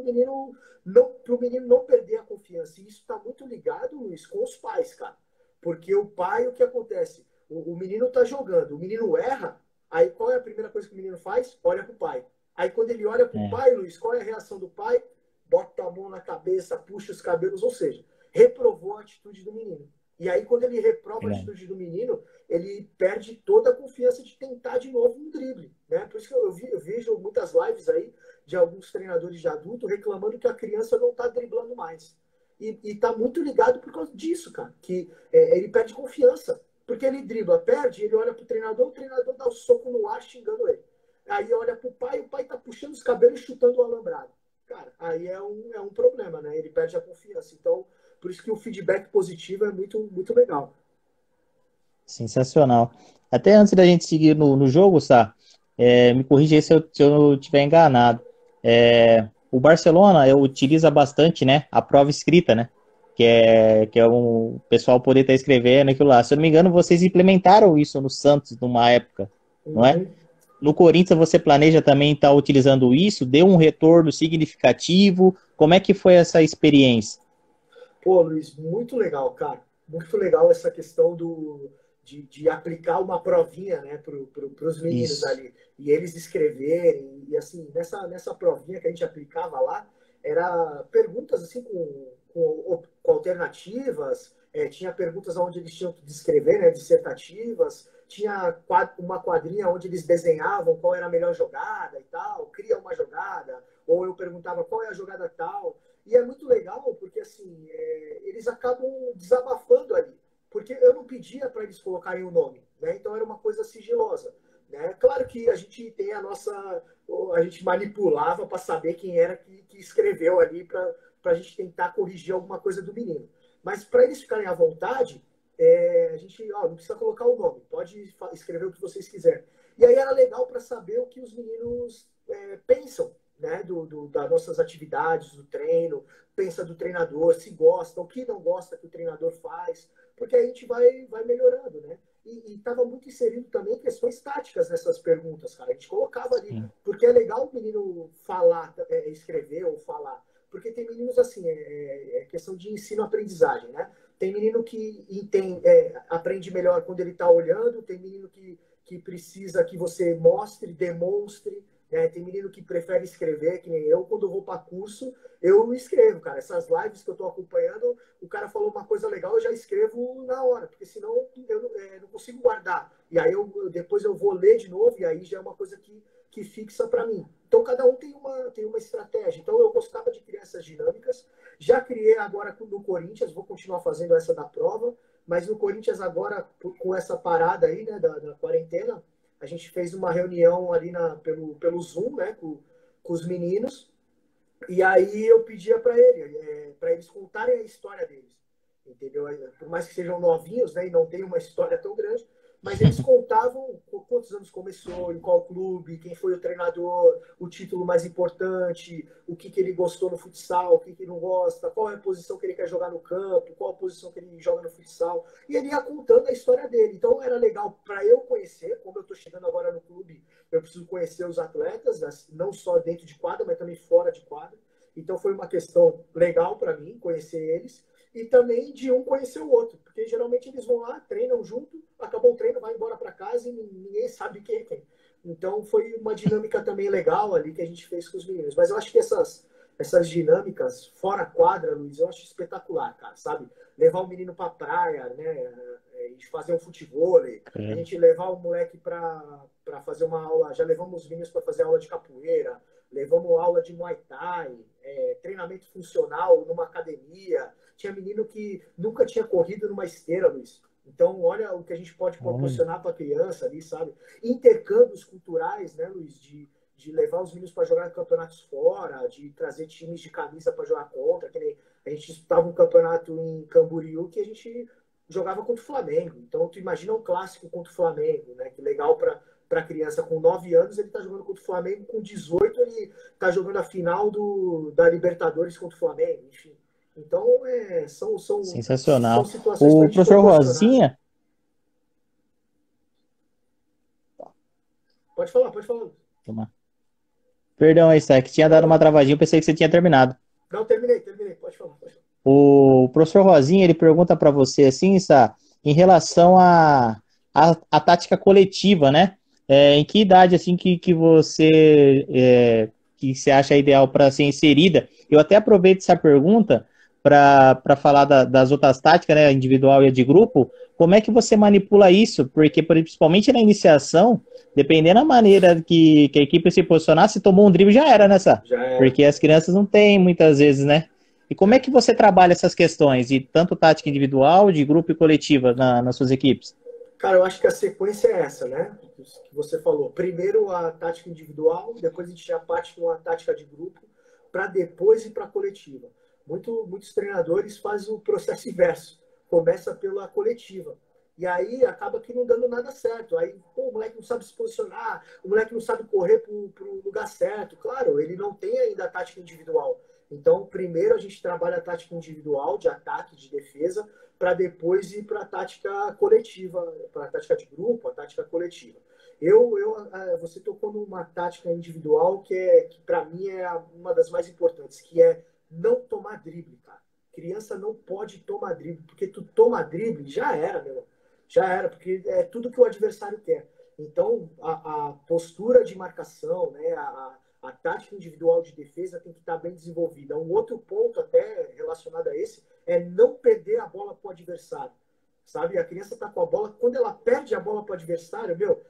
o menino não perder a confiança. E isso está muito ligado, Luiz, com os pais, cara. Porque o pai, o que acontece? O menino tá jogando, o menino erra, aí qual é a primeira coisa que o menino faz? Olha pro pai. Aí quando ele olha pro É. pai, Luiz, qual é a reação do pai? Bota a mão na cabeça, puxa os cabelos, ou seja, reprovou a atitude do menino. E aí, quando ele reprova a Verdade. atitude do menino, ele perde toda a confiança de tentar de novo um drible. Né? Por isso que eu vejo muitas lives aí de alguns treinadores de adulto reclamando que a criança não está driblando mais. E está muito ligado por causa disso, cara. Que ele perde confiança. Porque ele dribla, perde, ele olha para o treinador dá o um soco no ar xingando ele. Aí olha para o pai está puxando os cabelos e chutando o alambrado. Cara, aí é um problema, né? Ele perde a confiança. Então, por isso que o feedback positivo é muito, muito legal. Sensacional. Até antes da gente seguir no jogo, Sá, me corrija aí se eu estiver enganado. O Barcelona utiliza bastante, né, a prova escrita, né? Que é o pessoal poder estar escrevendo aquilo lá. Se eu não me engano, vocês implementaram isso no Santos numa época, não é? Uhum. No Corinthians você planeja também estar utilizando isso? Deu um retorno significativo? Como é que foi essa experiência? Pô, Luiz, muito legal, cara. Muito legal essa questão de aplicar uma provinha, né, para os meninos Isso. ali. E eles escreverem. E assim, nessa provinha que a gente aplicava lá, era perguntas assim com alternativas. Tinha perguntas onde eles tinham que descrever, né, dissertativas. Tinha uma quadrinha onde eles desenhavam qual era a melhor jogada e tal. Cria uma jogada. Ou eu perguntava qual é a jogada tal. E é muito legal porque assim, eles acabam desabafando ali. Porque eu não pedia para eles colocarem o nome, né? Então era uma coisa sigilosa. Né? Claro que a gente tem a gente manipulava para saber quem era que escreveu ali para a gente tentar corrigir alguma coisa do menino. Mas para eles ficarem à vontade, a gente não precisa colocar o nome, pode escrever o que vocês quiserem. E aí era legal para saber o que os meninos pensam, né, das nossas atividades, do treino, pensa do treinador, se gosta, o que não gosta que o treinador faz, porque a gente vai melhorando, né? E estava muito inserido também questões táticas nessas perguntas, cara. A gente colocava ali, Sim. porque é legal o menino falar, escrever ou falar, porque tem meninos assim, questão de ensino-aprendizagem, né? Tem menino que aprende melhor quando ele está olhando, tem menino que precisa que você mostre, demonstre, né? Tem menino que prefere escrever, que nem eu. Quando eu vou para curso, eu escrevo, cara. Essas lives que eu estou acompanhando, o cara falou uma coisa legal, eu já escrevo na hora, porque senão eu não consigo guardar. E aí depois eu vou ler de novo, e aí já é uma coisa que fixa para mim. Então, cada um tem uma estratégia. Então, eu gostava de criar essas dinâmicas. Já criei agora no Corinthians, vou continuar fazendo essa da prova, mas no Corinthians agora, com essa parada aí, né, da quarentena, a gente fez uma reunião ali pelo Zoom, né, com os meninos, e aí eu pedia para eles contarem a história deles, entendeu? Por mais que sejam novinhos, né, e não tenham uma história tão grande, mas eles contavam quantos anos começou, em qual clube, quem foi o treinador, o título mais importante, o que ele gostou no futsal, o que ele não gosta, qual é a posição que ele quer jogar no campo, qual a posição que ele joga no futsal. E ele ia contando a história dele. Então era legal para eu conhecer, como eu estou chegando agora no clube, eu preciso conhecer os atletas, não só dentro de quadra, mas também fora de quadra. Então foi uma questão legal para mim conhecer eles e também de um conhecer o outro, porque geralmente eles vão lá, treinam junto, acabou o treino, vai embora para casa e ninguém sabe quem é quem. Então foi uma dinâmica também legal ali que a gente fez com os meninos. Mas eu acho que essas dinâmicas fora a quadra, Luiz, eu acho espetacular, cara, sabe? Levar o menino para praia, né? Fazer um futevôlei, a gente levar o moleque para fazer uma aula, já levamos os meninos para fazer aula de capoeira, levamos aula de Muay Thai, treinamento funcional numa academia. Tinha menino que nunca tinha corrido numa esteira, Luiz. Então, olha o que a gente pode proporcionar para a criança ali, sabe? Intercâmbios culturais, né, Luiz? De levar os meninos para jogar campeonatos fora, de trazer times de camisa para jogar contra. Que nem a gente disputava um campeonato em Camboriú que a gente jogava contra o Flamengo. Então, tu imagina um clássico contra o Flamengo, né? Que legal para criança com 9 anos, ele está jogando contra o Flamengo, com 18 ele está jogando a final da Libertadores contra o Flamengo, enfim. Então, são Sensacional. situações para a O gente professor proporcionar. Rosinha, Pode falar, pode falar. perdão aí, Sá, que tinha Não, dado uma não. travadinha, eu pensei que você tinha terminado. Não, terminei. Pode falar, pode falar. O professor Rosinha, ele pergunta para você assim, Sá, em relação à tática coletiva, né? Em que idade assim que você acha ideal para ser inserida? Eu até aproveito essa pergunta para falar das outras táticas, né, a individual e a de grupo. Como é que você manipula isso? Porque principalmente na iniciação, dependendo da maneira que a equipe se posicionar, se tomou um drible já era, né, Sá? Já era. Porque as crianças não têm muitas vezes, né? E como é que você trabalha essas questões, de tanto tática individual, de grupo e coletiva nas suas equipes? Cara, eu acho que a sequência é essa, né? Que você falou. Primeiro a tática individual, depois a gente já parte numa tática de grupo, para depois ir para a coletiva. Muitos treinadores fazem o processo inverso. Começa pela coletiva. E aí acaba que não dando nada certo. Aí, pô, o moleque não sabe se posicionar, o moleque não sabe correr para o lugar certo. Claro, ele não tem ainda a tática individual. Então, primeiro a gente trabalha a tática individual, de ataque, de defesa, para depois ir para a tática coletiva, para a tática de grupo, a tática coletiva. Você tocou numa tática individual que para mim é uma das mais importantes, que é não tomar drible, cara. Criança não pode tomar drible, porque tu toma drible, já era, meu. Já era, porque é tudo que o adversário quer. Então, a postura de marcação, né, a tática individual de defesa tem que estar bem desenvolvida. Um outro ponto até relacionado a esse é não perder a bola para o adversário. Sabe? A criança está com a bola, quando ela perde a bola para o adversário, meu,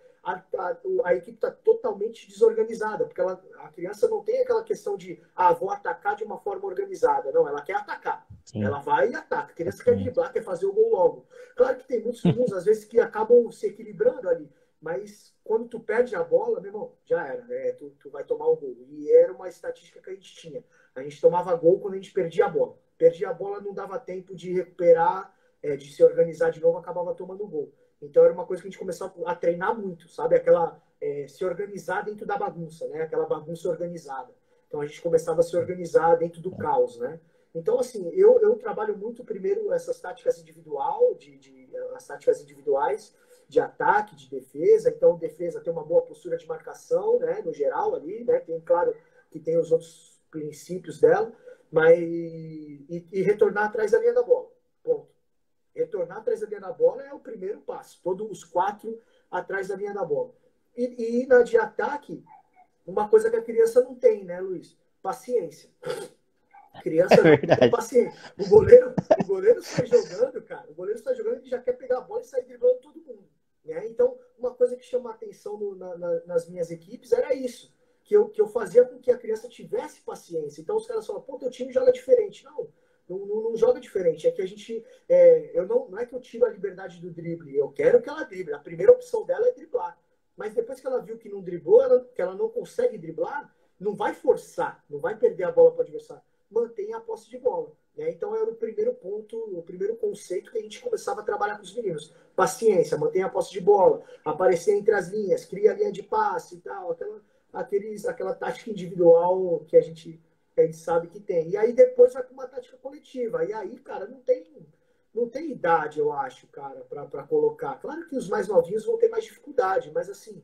a equipe está totalmente desorganizada, porque a criança não tem aquela questão de, vou atacar de uma forma organizada. Não, ela quer atacar. Sim. Ela vai e ataca. A criança quer driblar, quer fazer o gol logo. Claro que tem muitos meninos, às vezes, que acabam se equilibrando ali, mas quando tu perde a bola, meu irmão, já era, né? Tu vai tomar o gol. E era uma estatística que a gente tinha. A gente tomava gol quando a gente perdia a bola. Perdia a bola, não dava tempo de recuperar, de se organizar de novo, acabava tomando gol. Então era uma coisa que a gente começou a treinar muito, sabe? Aquela se organizar dentro da bagunça, né? Aquela bagunça organizada. Então a gente começava a se organizar dentro do caos, né? Então, assim, eu trabalho muito primeiro essas táticas as táticas individuais de ataque, de defesa. Então, defesa tem uma boa postura de marcação, né? No geral ali, né? Tem, claro, que tem os outros princípios dela, mas e retornar atrás da linha da bola. Ponto. Retornar atrás da linha da bola é o primeiro passo. Todos os 4 atrás da linha da bola. E na de ataque, uma coisa que a criança não tem, né, Luiz? Paciência. A É criança não tem verdade. paciência. O goleiro sai jogando, cara. O goleiro sai jogando e já quer pegar a bola e sair driblando todo mundo. Né? Então, uma coisa que chama a atenção nas minhas equipes era isso. Que eu fazia com que a criança tivesse paciência. Então, os caras falam, pô, teu time joga diferente. Não joga diferente. É que a gente. Não é que eu tiro a liberdade do drible. Eu quero que ela drible. A primeira opção dela é driblar. Mas depois que ela viu que não driblou, que ela não consegue driblar, não vai forçar, não vai perder a bola para o adversário. Mantenha a posse de bola. Né? Então era o primeiro ponto, o primeiro conceito que a gente começava a trabalhar com os meninos. Paciência, mantenha a posse de bola, aparecer entre as linhas, cria a linha de passe e tal, aquela tática individual que a gente sabe que tem. E aí depois vai para uma tática coletiva. E aí, cara, não tem idade, eu acho, cara, para colocar. Claro que os mais novinhos vão ter mais dificuldade, mas assim,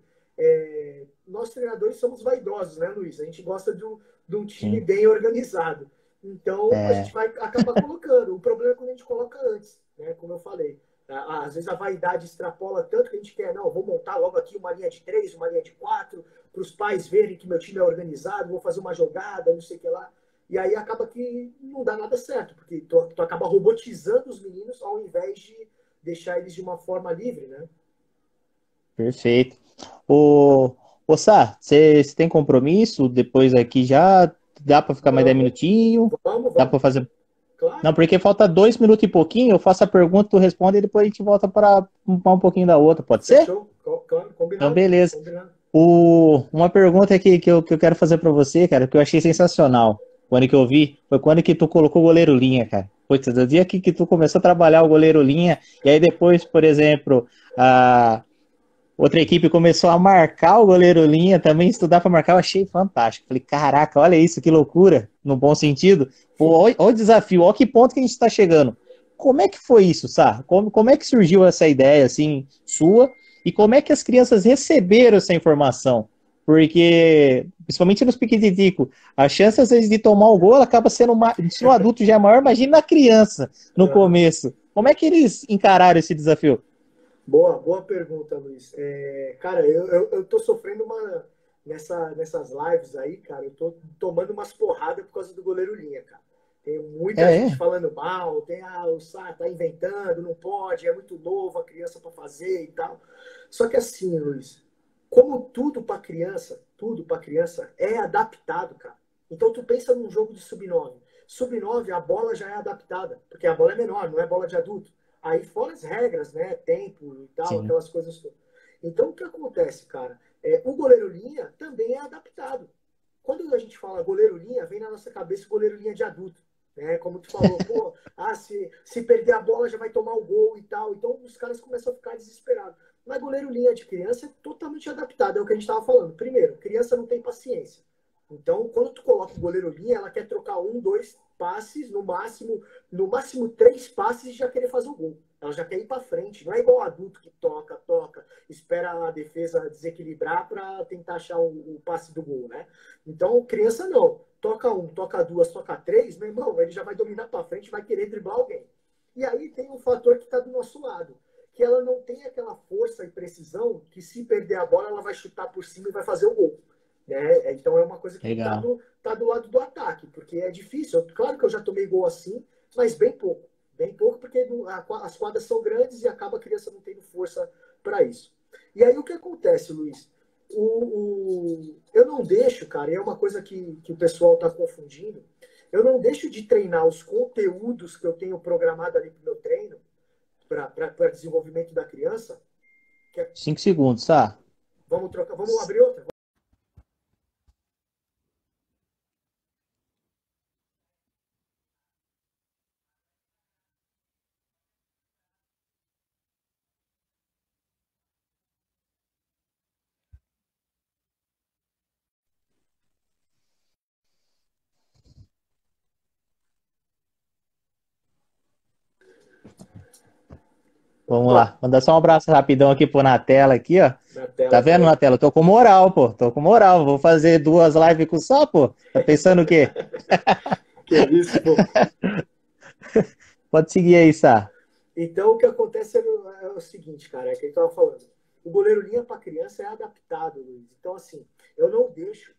nós treinadores somos vaidosos, né, Luiz? A gente gosta de um time Sim. bem organizado. Então, a gente É, vai acabar colocando. O problema é quando a gente coloca antes, né? Como eu falei. Às vezes a vaidade extrapola tanto que a gente quer, não, vou montar logo aqui uma linha de 3, uma linha de 4, para os pais verem que meu time é organizado, vou fazer uma jogada, não sei o que lá. E aí acaba que não dá nada certo, porque tu acaba robotizando os meninos ao invés de deixar eles de uma forma livre, né? perfeito. Ô Sá, você tem compromisso? Depois aqui já dá para ficar mais 10 Vamos, minutinhos? vamos, Dá vamos. para fazer. Não, Claro, porque falta 2 minutos e pouquinho. Eu faço a pergunta, tu responde e depois a gente volta para um pouquinho da outra. Pode ser? fechou. Claro, Então, combinado. beleza. Combinado. Uma pergunta aqui que eu quero fazer para você, cara, que eu achei sensacional. Quando que eu vi, foi quando que tu colocou o goleiro linha, cara. Putz, do dia que tu começou a trabalhar o goleiro linha, e aí depois, por exemplo, a outra equipe começou a marcar o goleiro linha, também estudar para marcar, eu achei fantástico. Falei, caraca, olha isso, que loucura, no bom sentido. Pô, olha o desafio, olha que ponto que a gente está chegando. Como é que foi isso, Sá? Como é que surgiu essa ideia, assim, sua? E como é que as crianças receberam essa informação? Porque, principalmente nos piquititicos, a chance, às vezes, de tomar o gol, ela acaba sendo, se no adulto já é maior, imagina na criança, no Uhum. começo. Como é que eles encararam esse desafio? Boa pergunta, Luiz. Cara, eu tô sofrendo nessas lives aí, cara, eu tô tomando umas porradas por causa do goleiro linha, cara. Tem muita gente É. falando mal, o Sá tá inventando, não pode, é muito novo a criança para fazer e tal. Só que assim, Luiz, como tudo para criança é adaptado, cara. Então tu pensa num jogo de sub-9. Sub-9 a bola já é adaptada, porque a bola é menor, não é bola de adulto. Aí fora as regras, né? Tempo e tal, Sim. aquelas coisas todas. Então, o que acontece, cara? O goleiro linha também é adaptado. Quando a gente fala goleiro linha, vem na nossa cabeça o goleiro linha de adulto. Né? Como tu falou, pô, se perder a bola já vai tomar o gol e tal. Então, os caras começam a ficar desesperados. Mas goleiro linha de criança é totalmente adaptado, é o que a gente estava falando. Primeiro, criança não tem paciência. Então, quando tu coloca o goleiro linha, ela quer trocar um, dois passes, no máximo 3 passes e já querer fazer o gol. Ela já quer ir para frente. Não é igual o adulto que toca, espera a defesa desequilibrar para tentar achar o passe do gol, né? Então, criança não. Toca um, toca duas, toca três, meu irmão, ele já vai dominar para frente, vai querer driblar alguém. E aí tem um fator que está do nosso lado, que ela não tem aquela força e precisão que se perder a bola, ela vai chutar por cima e vai fazer o gol. Né? Então é uma coisa que está Legal. do lado do ataque, porque é difícil. Claro que eu já tomei gol assim, mas bem pouco. Bem pouco, porque as quadras são grandes e acaba a criança não tendo força para isso. E aí o que acontece, Luiz? Eu não deixo, cara, e é uma coisa que o pessoal está confundindo, eu não deixo de treinar os conteúdos que eu tenho programado ali para o meu treino, para desenvolvimento da criança. 5 segundos, tá? Vamos abrir outra? Vamos Opa, lá. Mandar só um abraço rapidão aqui pro Natela aqui, ó. na Tá tela, vendo, falei. Natela? Eu tô com moral, pô. Tô com moral. Vou fazer 2 lives com só, pô. Tá pensando o quê? Que é isso, pô. Pode seguir aí, Sá. Então, o que acontece é o seguinte, cara, é que ele estava falando. O goleiro linha para criança é adaptado, Luiz. Então, assim, eu não deixo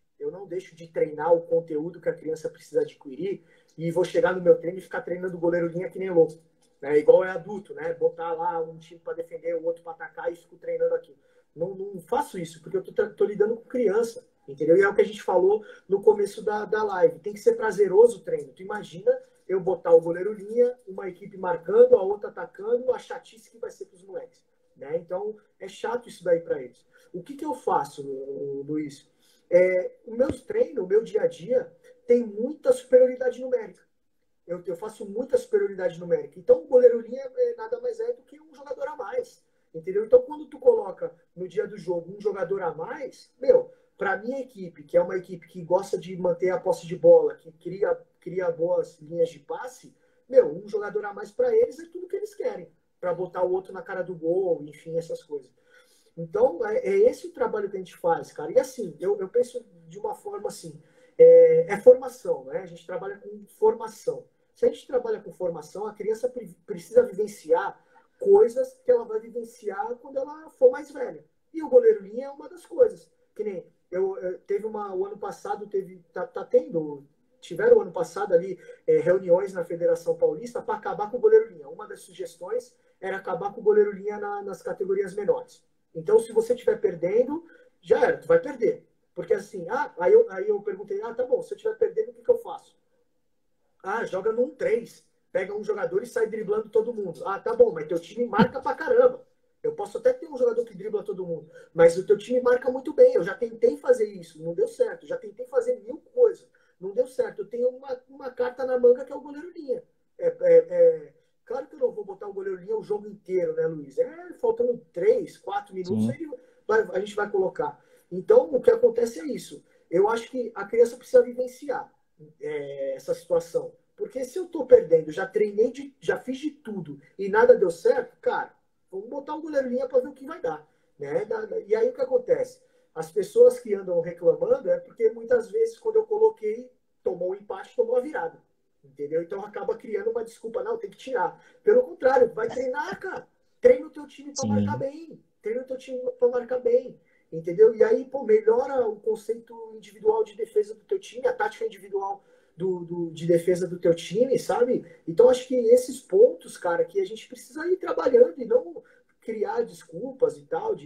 de treinar o conteúdo que a criança precisa adquirir e vou chegar no meu treino e ficar treinando o goleiro linha que nem louco. Né? Igual é adulto, né? Botar lá um time para defender, o outro para atacar e fico treinando aquilo. Não faço isso, porque eu tô lidando com criança, entendeu? E é o que a gente falou no começo da live. Tem que ser prazeroso o treino. Tu imagina eu botar o goleiro linha, uma equipe marcando, a outra atacando, a chatice que vai ser para os moleques. Né? Então, é chato isso daí para eles. O que eu faço, Luiz? O meu treino, o meu dia a dia, tem muita superioridade numérica. Eu faço muita superioridade numérica. Então, o goleiro linha nada mais é do que um jogador a mais. Entendeu? Então, quando tu coloca no dia do jogo um jogador a mais, meu, para a minha equipe, que é uma equipe que gosta de manter a posse de bola, que cria boas linhas de passe, meu, um jogador a mais para eles é tudo que eles querem, para botar o outro na cara do gol, enfim, essas coisas. Então, é esse o trabalho que a gente faz, cara. E assim, eu penso de uma forma assim, formação, né? A gente trabalha com formação. Se a gente trabalha com formação, a criança precisa vivenciar coisas que ela vai vivenciar quando ela for mais velha. E o goleiro linha é uma das coisas. Que nem teve o ano passado tiveram o ano passado ali reuniões na Federação Paulista para acabar com o goleiro linha. Uma das sugestões era acabar com o goleiro linha nas categorias menores. Então, se você estiver perdendo, já era, tu vai perder. Porque assim, aí eu perguntei, tá bom, se eu estiver perdendo, o que eu faço? Joga no 1-3. Pega um jogador e sai driblando todo mundo. Tá bom, mas teu time marca pra caramba. Eu posso até ter um jogador que dribla todo mundo, mas o teu time marca muito bem. Eu já tentei fazer isso, não deu certo. Já tentei fazer 1000 coisas, não deu certo. Eu tenho uma carta na manga que é o goleiro linha. Claro que eu não vou botar o goleiro linha o jogo inteiro, né, Luiz? Faltando 3, 4 minutos, Sim, a gente vai colocar. Então, o que acontece é isso. Eu acho que a criança precisa vivenciar essa situação. Porque se eu tô perdendo, já treinei, já fiz de tudo e nada deu certo, cara, vamos botar o goleiro linha para ver o que vai dar. Né? E aí o que acontece? As pessoas que andam reclamando é porque muitas vezes, quando eu coloquei, tomou um empate, tomou a virada. Entendeu? Então acaba criando uma desculpa, não, tem que tirar. Pelo contrário, vai treinar, cara. Treina o teu time para marcar sim, bem. Treina o teu time para marcar bem. Entendeu? E aí, pô, melhora o conceito individual de defesa do teu time, a tática individual de defesa do teu time, sabe? Então, acho que esses pontos, cara, que a gente precisa ir trabalhando e não criar desculpas e tal,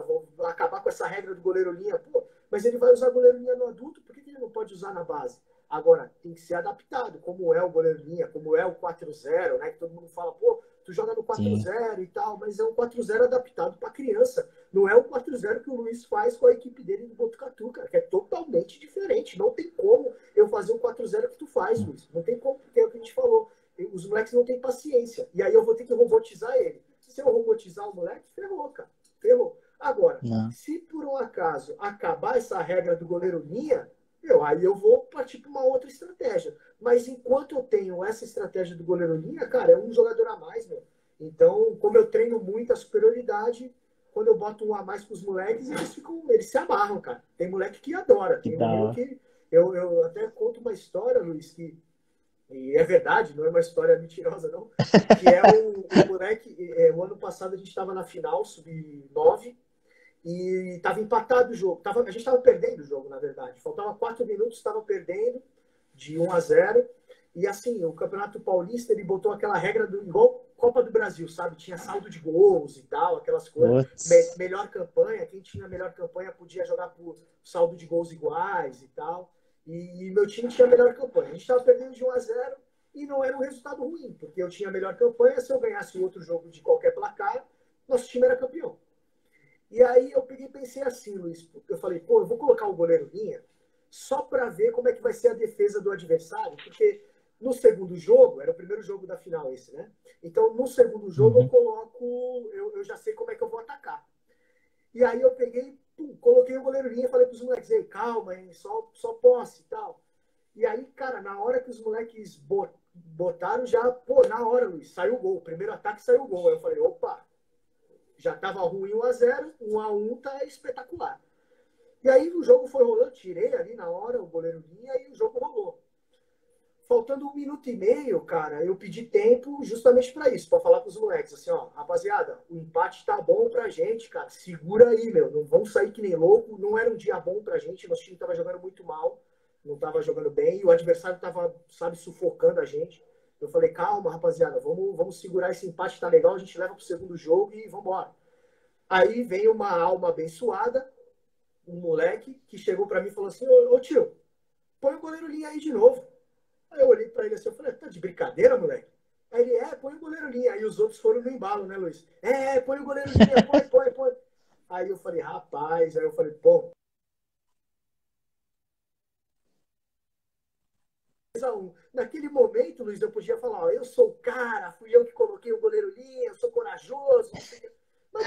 vou acabar com essa regra do goleiro linha. Pô, mas ele vai usar goleiro linha no adulto, por que ele não pode usar na base? Agora, tem que ser adaptado, como é o goleiro linha, como é o 4-0, né? Que todo mundo fala, pô, tu joga no sim. 4-0 e tal, mas é um 4-0 adaptado para criança. Não é o 4-0 que o Luiz faz com a equipe dele do Botucatu, cara, que é totalmente diferente. Não tem como eu fazer o 4-0 que tu faz, Luiz. Não tem como, porque é o que a gente falou. Os moleques não têm paciência. E aí eu vou ter que robotizar ele. Se eu robotizar o moleque, ferrou, cara. Ferrou. Agora, Não. se por um acaso acabar essa regra do goleiro linha, aí eu vou partir para uma outra estratégia. Mas enquanto eu tenho essa estratégia do goleiro linha, cara, é um jogador a mais, meu. Então, como eu treino muito a superioridade, quando eu boto um a mais para os moleques, eles se amarram, cara. Tem moleque que adora. Que Tem da um meu hora. que. Eu até conto uma história, Luiz, e é verdade, não é uma história mentirosa, não. Que é o moleque. O ano passado a gente estava na final, sub-9, e estava empatado o jogo. A gente estava perdendo o jogo, na verdade. Faltava 4 minutos, estava perdendo de 1-0. E assim, o Campeonato Paulista, ele botou aquela regra do igual Copa do Brasil, sabe? Tinha saldo de gols e tal, aquelas coisas. Putz. Melhor campanha, quem tinha a melhor campanha podia jogar por saldo de gols iguais e tal. E meu time tinha a melhor campanha. A gente estava perdendo de 1-0 e não era um resultado ruim, porque eu tinha a melhor campanha. Se eu ganhasse outro jogo de qualquer placar, nosso time era campeão. E aí eu peguei e pensei assim, Luiz, eu falei, pô, eu vou colocar o goleiro linha só para ver como é que vai ser a defesa do adversário, porque no segundo jogo, era o primeiro jogo da final esse, né? Então, no segundo jogo eu Uhum. coloco, eu já sei como é que eu vou atacar. E aí eu peguei, coloquei o goleiro linha e falei para os moleques, calma, hein, só posse e tal. E aí, cara, na hora que os moleques botaram já, pô, na hora, Luiz, saiu o gol. O primeiro ataque saiu o gol. Aí eu falei, opa, já tava ruim 1-0, 1-1 tá espetacular. E aí o jogo foi rolando, tirei ali na hora o goleiro linha e o jogo rolou. Faltando 1 minuto e meio, cara, eu pedi tempo justamente para isso, para falar com os moleques, assim, ó, rapaziada, o empate tá bom pra gente, cara, segura aí, meu, não vamos sair que nem louco, não era um dia bom pra gente, nosso time tava jogando muito mal, não tava jogando bem, e o adversário tava, sabe, sufocando a gente. Eu falei, calma, rapaziada, vamos segurar esse empate, tá legal, a gente leva pro segundo jogo e vambora. Aí vem uma alma abençoada, um moleque, que chegou para mim e falou assim, ô tio, põe o goleiro linha aí de novo. Aí eu olhei pra ele assim, eu falei, tá de brincadeira, moleque? Aí ele, põe o goleiro linha. Aí os outros foram no embalo, né, Luiz? Põe o goleiro linha, põe. Aí eu falei, rapaz, aí eu falei, pô. Naquele momento, Luiz, eu podia falar, ó, eu sou o cara, fui eu que coloquei o goleiro linha, eu sou corajoso, não sei o que. Mas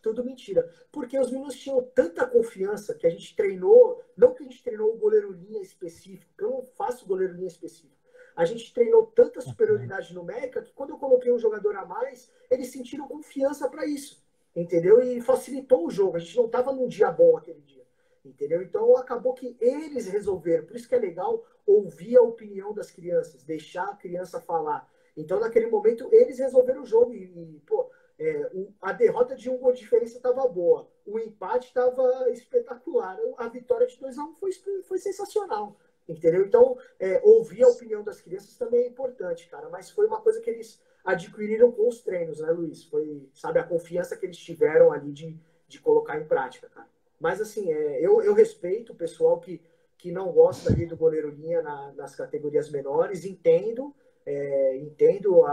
tudo mentira. Porque os meninos tinham tanta confiança que a gente treinou, não que a gente treinou o goleiro linha específico, que eu não faço goleiro linha específico. A gente treinou tanta superioridade numérica que quando eu coloquei um jogador a mais, eles sentiram confiança para isso, entendeu? E facilitou o jogo. A gente não estava num dia bom aquele dia, entendeu? Então acabou que eles resolveram. Por isso que é legal ouvir a opinião das crianças, deixar a criança falar. Então naquele momento eles resolveram o jogo e pô, a derrota de 1 gol de diferença estava boa, o empate estava espetacular, a vitória de 2-1 foi sensacional, entendeu? Então, ouvir a opinião das crianças também é importante, cara, mas foi uma coisa que eles adquiriram com os treinos, né, Luiz? Foi, sabe, a confiança que eles tiveram ali de colocar em prática, cara. Mas, assim, eu respeito o pessoal que não gosta ali do goleiro linha nas categorias menores, entendo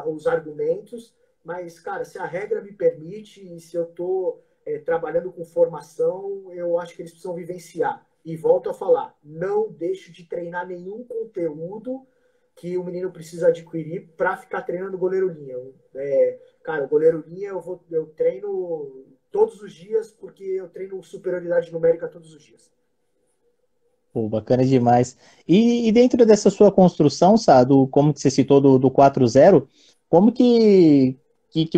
os argumentos, mas, cara, se a regra me permite e se eu estou trabalhando com formação, eu acho que eles precisam vivenciar. E volto a falar, não deixo de treinar nenhum conteúdo que o menino precisa adquirir para ficar treinando goleiro linha. Cara, o goleiro linha eu treino todos os dias porque eu treino superioridade numérica todos os dias. Pô, bacana demais. E dentro dessa sua construção, sabe, como que você citou do 4-0, como que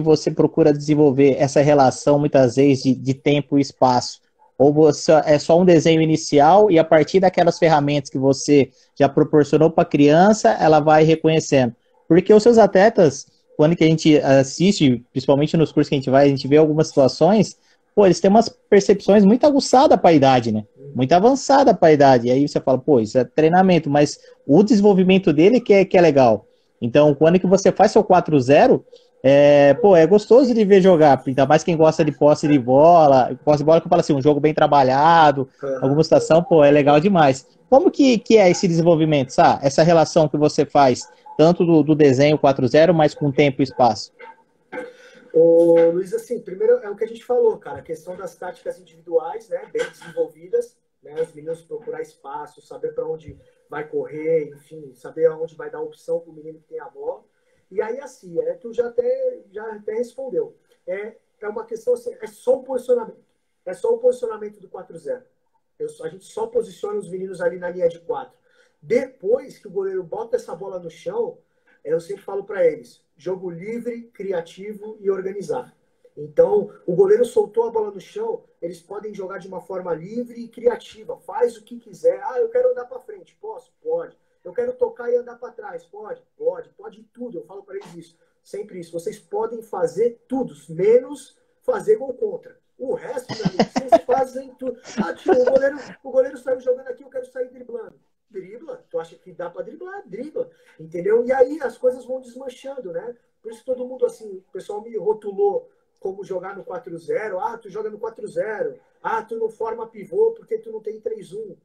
você procura desenvolver essa relação, muitas vezes, de tempo e espaço? Ou você, é só um desenho inicial e a partir daquelas ferramentas que você já proporcionou para a criança, ela vai reconhecendo? Porque os seus atletas, quando que a gente assiste, principalmente nos cursos que a gente vai, a gente vê algumas situações, pô, eles têm umas percepções muito aguçadas para a idade, né? Muito avançada para a idade. E aí você fala, pô, isso é treinamento, mas o desenvolvimento dele que é legal. Então, quando que você faz seu 4-0, pô, é gostoso de ver jogar, ainda mais quem gosta de posse de bola que eu falo assim, um jogo bem trabalhado, alguma situação, pô, é legal demais. Como que é esse desenvolvimento, sabe? Essa relação que você faz, tanto do desenho 4-0, mas com tempo e espaço? Ô, Luiz, assim, primeiro é o que a gente falou, cara, a questão das táticas individuais, né, bem desenvolvidas, né, os meninos procurar espaço, saber para onde vai correr, enfim, saber aonde vai dar opção para o menino que tem a bola. E aí, assim, tu já até respondeu. É uma questão assim, é só o posicionamento. É só o posicionamento do 4-0. A gente só posiciona os meninos ali na linha de 4. Depois que o goleiro bota essa bola no chão, eu sempre falo para eles, jogo livre, criativo e organizado. Então, o goleiro soltou a bola no chão, eles podem jogar de uma forma livre e criativa. Faz o que quiser. Ah, eu quero andar para frente. Posso? Pode. Eu quero tocar e andar para trás. Pode? Pode tudo. Eu falo para eles isso. Sempre isso. Vocês podem fazer tudo, menos fazer gol contra. O resto, meu amigo, vocês fazem tudo. Ah, tio, o goleiro saiu jogando aqui, eu quero sair driblando. Dribla. Tu acha que dá para driblar? Dribla. Entendeu? E aí as coisas vão desmanchando, né? Por isso todo mundo, assim, o pessoal me rotulou como jogar no 4-0. Ah, tu joga no 4-0. Ah, tu não forma pivô porque tu não tem 3-1.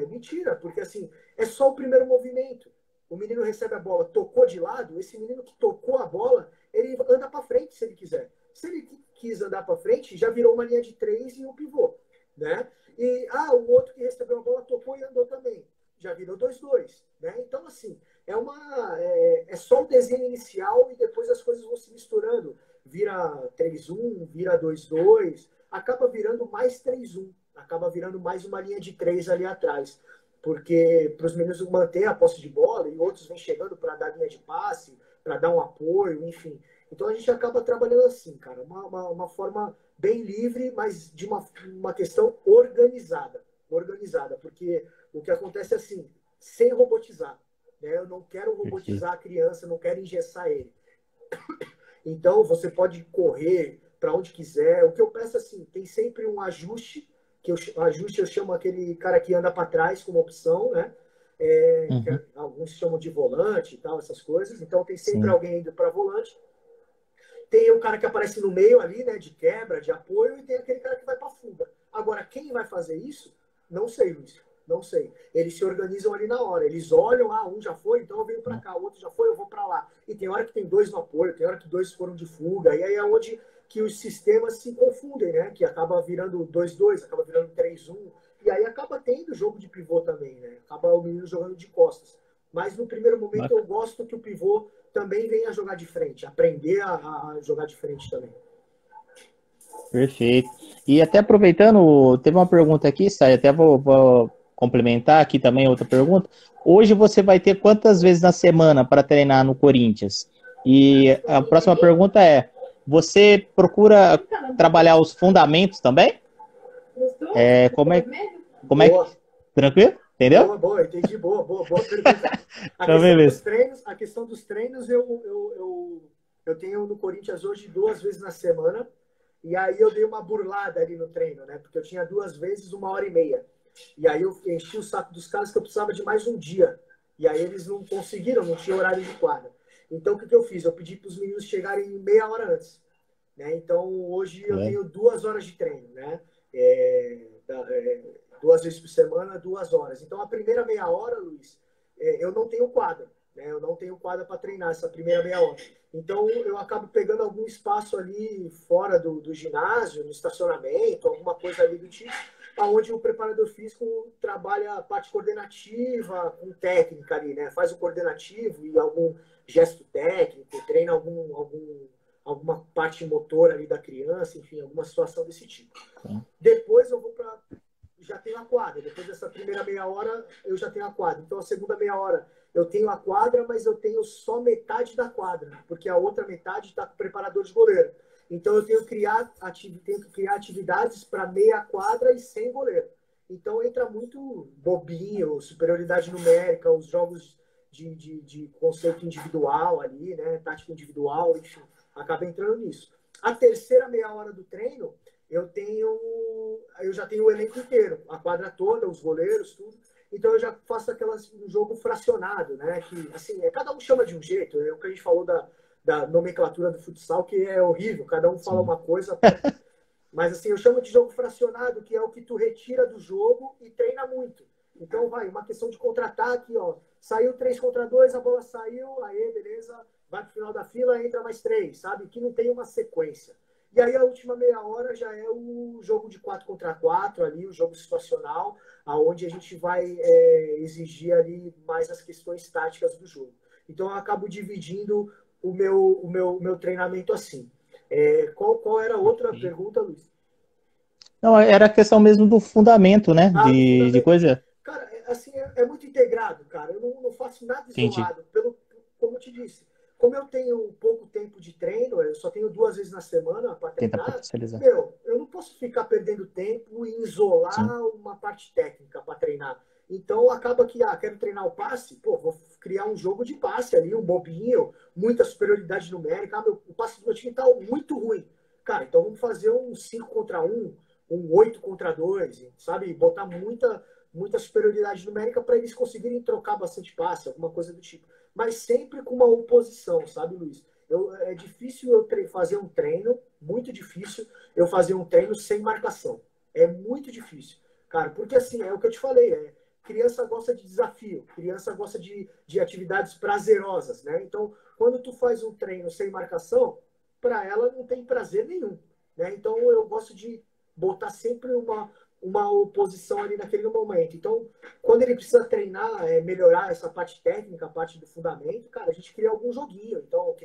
Mentira, porque assim, é só o primeiro movimento. O menino recebe a bola, tocou de lado, esse menino que tocou a bola, ele anda para frente se ele quiser. Se ele quis andar para frente, já virou uma linha de 3 e um pivô, né? E o outro que recebeu a bola tocou e andou também. Já virou 2-2, né? Então, assim, é só o desenho inicial e depois as coisas vão se misturando. Vira 3-1, vira 2-2, acaba virando mais 3-1, acaba virando mais uma linha de 3 ali atrás. porque para os meninos manter a posse de bola e outros vêm chegando para dar linha de passe, para dar um apoio, enfim. Então a gente acaba trabalhando assim, cara, uma forma bem livre, mas de uma questão organizada. Organizada, porque o que acontece é assim, sem robotizar. Né? Eu não quero Perfeito. robotizar a criança, não quero engessar ele. Então você pode correr para onde quiser. O que eu peço assim, tem sempre um ajuste, ajuste eu chamo aquele cara que anda para trás como opção, né? Uhum. Alguns chamam de volante e tal, essas coisas. Então tem sempre Sim. alguém indo para volante. Tem o cara que aparece no meio ali, né, de quebra, de apoio, e tem aquele cara que vai para fuga. Agora, quem vai fazer isso? Não sei, Luiz. Não sei. Eles se organizam ali na hora. Eles olham, um já foi, então eu venho para cá, o outro já foi, eu vou para lá. E tem hora que tem dois no apoio, tem hora que dois foram de fuga. E aí é onde que os sistemas se confundem, né? Que acaba virando 2-2, acaba virando 3-1. E aí acaba tendo jogo de pivô também, né? Acaba o menino jogando de costas. Mas no primeiro momento eu gosto que o pivô também venha jogar de frente, aprender a jogar de frente também. Perfeito. E até aproveitando, teve uma pergunta aqui, Sai, até vou complementar aqui também outra pergunta. Hoje você vai ter quantas vezes na semana para treinar no Corinthians? E a próxima pergunta é: você procura trabalhar os fundamentos também? Como é que. Boa, Tranquilo? Entendeu? boa, entendi, boa pergunta. Então, beleza. A questão dos treinos eu tenho no Corinthians hoje 2 vezes na semana, e aí eu dei uma burlada ali no treino, né? Porque eu tinha 2 vezes 1h30. E aí eu enchi o saco dos caras que eu precisava de mais um dia. E aí eles não conseguiram, não tinha horário de quadra. Então o que eu fiz? Eu pedi para os meninos chegarem meia hora antes. Né? Então hoje eu É, tenho 2 horas de treino, né? É, 2 vezes por semana, 2 horas. Então a primeira meia hora, Luiz, eu não tenho quadra. Né? Eu não tenho quadra para treinar essa primeira meia hora. Então eu acabo pegando algum espaço ali fora do ginásio, no estacionamento, alguma coisa ali do tipo, onde o preparador físico trabalha a parte coordenativa com técnica ali, né? Faz o coordenativo e algum gesto técnico, treina alguma parte motora ali da criança, enfim, alguma situação desse tipo. sim. Depois eu vou para já tenho a quadra. Depois dessa primeira meia hora, eu já tenho a quadra. Então, a segunda meia hora, eu tenho a quadra, mas eu tenho só metade da quadra, porque a outra metade está com o preparador de goleiro. Então, eu tenho que criar atividades para meia quadra e sem goleiro. Então, entra muito bobinho, superioridade numérica, os jogos de conceito individual ali, né? Tática individual, enfim, acaba entrando nisso. A terceira meia hora do treino, eu já tenho o elenco inteiro, a quadra toda, os goleiros, tudo. Então eu já faço um jogo fracionado, né? Que assim, cada um chama de um jeito. É o que a gente falou da nomenclatura do futsal, que é horrível, cada um fala Sim. uma coisa. Mas assim, eu chamo de jogo fracionado, que é o que tu retira do jogo e treina muito. Então vai, uma questão de contra-ataque, ó. Saiu 3 contra 2, a bola saiu, aí beleza, vai pro final da fila, entra mais 3, sabe? Que não tem uma sequência. E aí a última meia hora já é o jogo de 4 contra 4 ali, o jogo situacional, aonde a gente vai exigir ali mais as questões táticas do jogo. Então eu acabo dividindo o meu treinamento assim. Qual era a outra Ok. pergunta, Luiz? Não, era a questão mesmo do fundamento, né? Ah, do De fundamento. coisa. Cara, assim, é muito integrado, cara. Eu não faço nada Entendi. isolado. Como eu te disse, como eu tenho pouco tempo de treino, eu só tenho 2 vezes na semana para Tentar treinar, potencializar. meu, eu não posso ficar perdendo tempo em Sim. isolar uma parte técnica para treinar. Então acaba que, quero treinar o passe, pô, vou criar um jogo de passe ali, um bobinho, muita superioridade numérica. O passe do meu time tá muito ruim. Cara, então vamos fazer um 5 contra 1, um 8 contra 2, sabe? Botar muita superioridade numérica para eles conseguirem trocar bastante passe, alguma coisa do tipo. Mas sempre com uma oposição, sabe, Luiz? É difícil eu fazer um treino, muito difícil eu fazer um treino sem marcação. É muito difícil, cara, porque assim, é o que eu te falei, criança gosta de desafio, criança gosta de atividades prazerosas, né? Então, quando tu faz um treino sem marcação, para ela não tem prazer nenhum, né? Então, eu gosto de botar sempre uma oposição ali naquele momento. Então, quando ele precisa treinar, melhorar essa parte técnica, a parte do fundamento, cara, a gente cria algum joguinho. Então,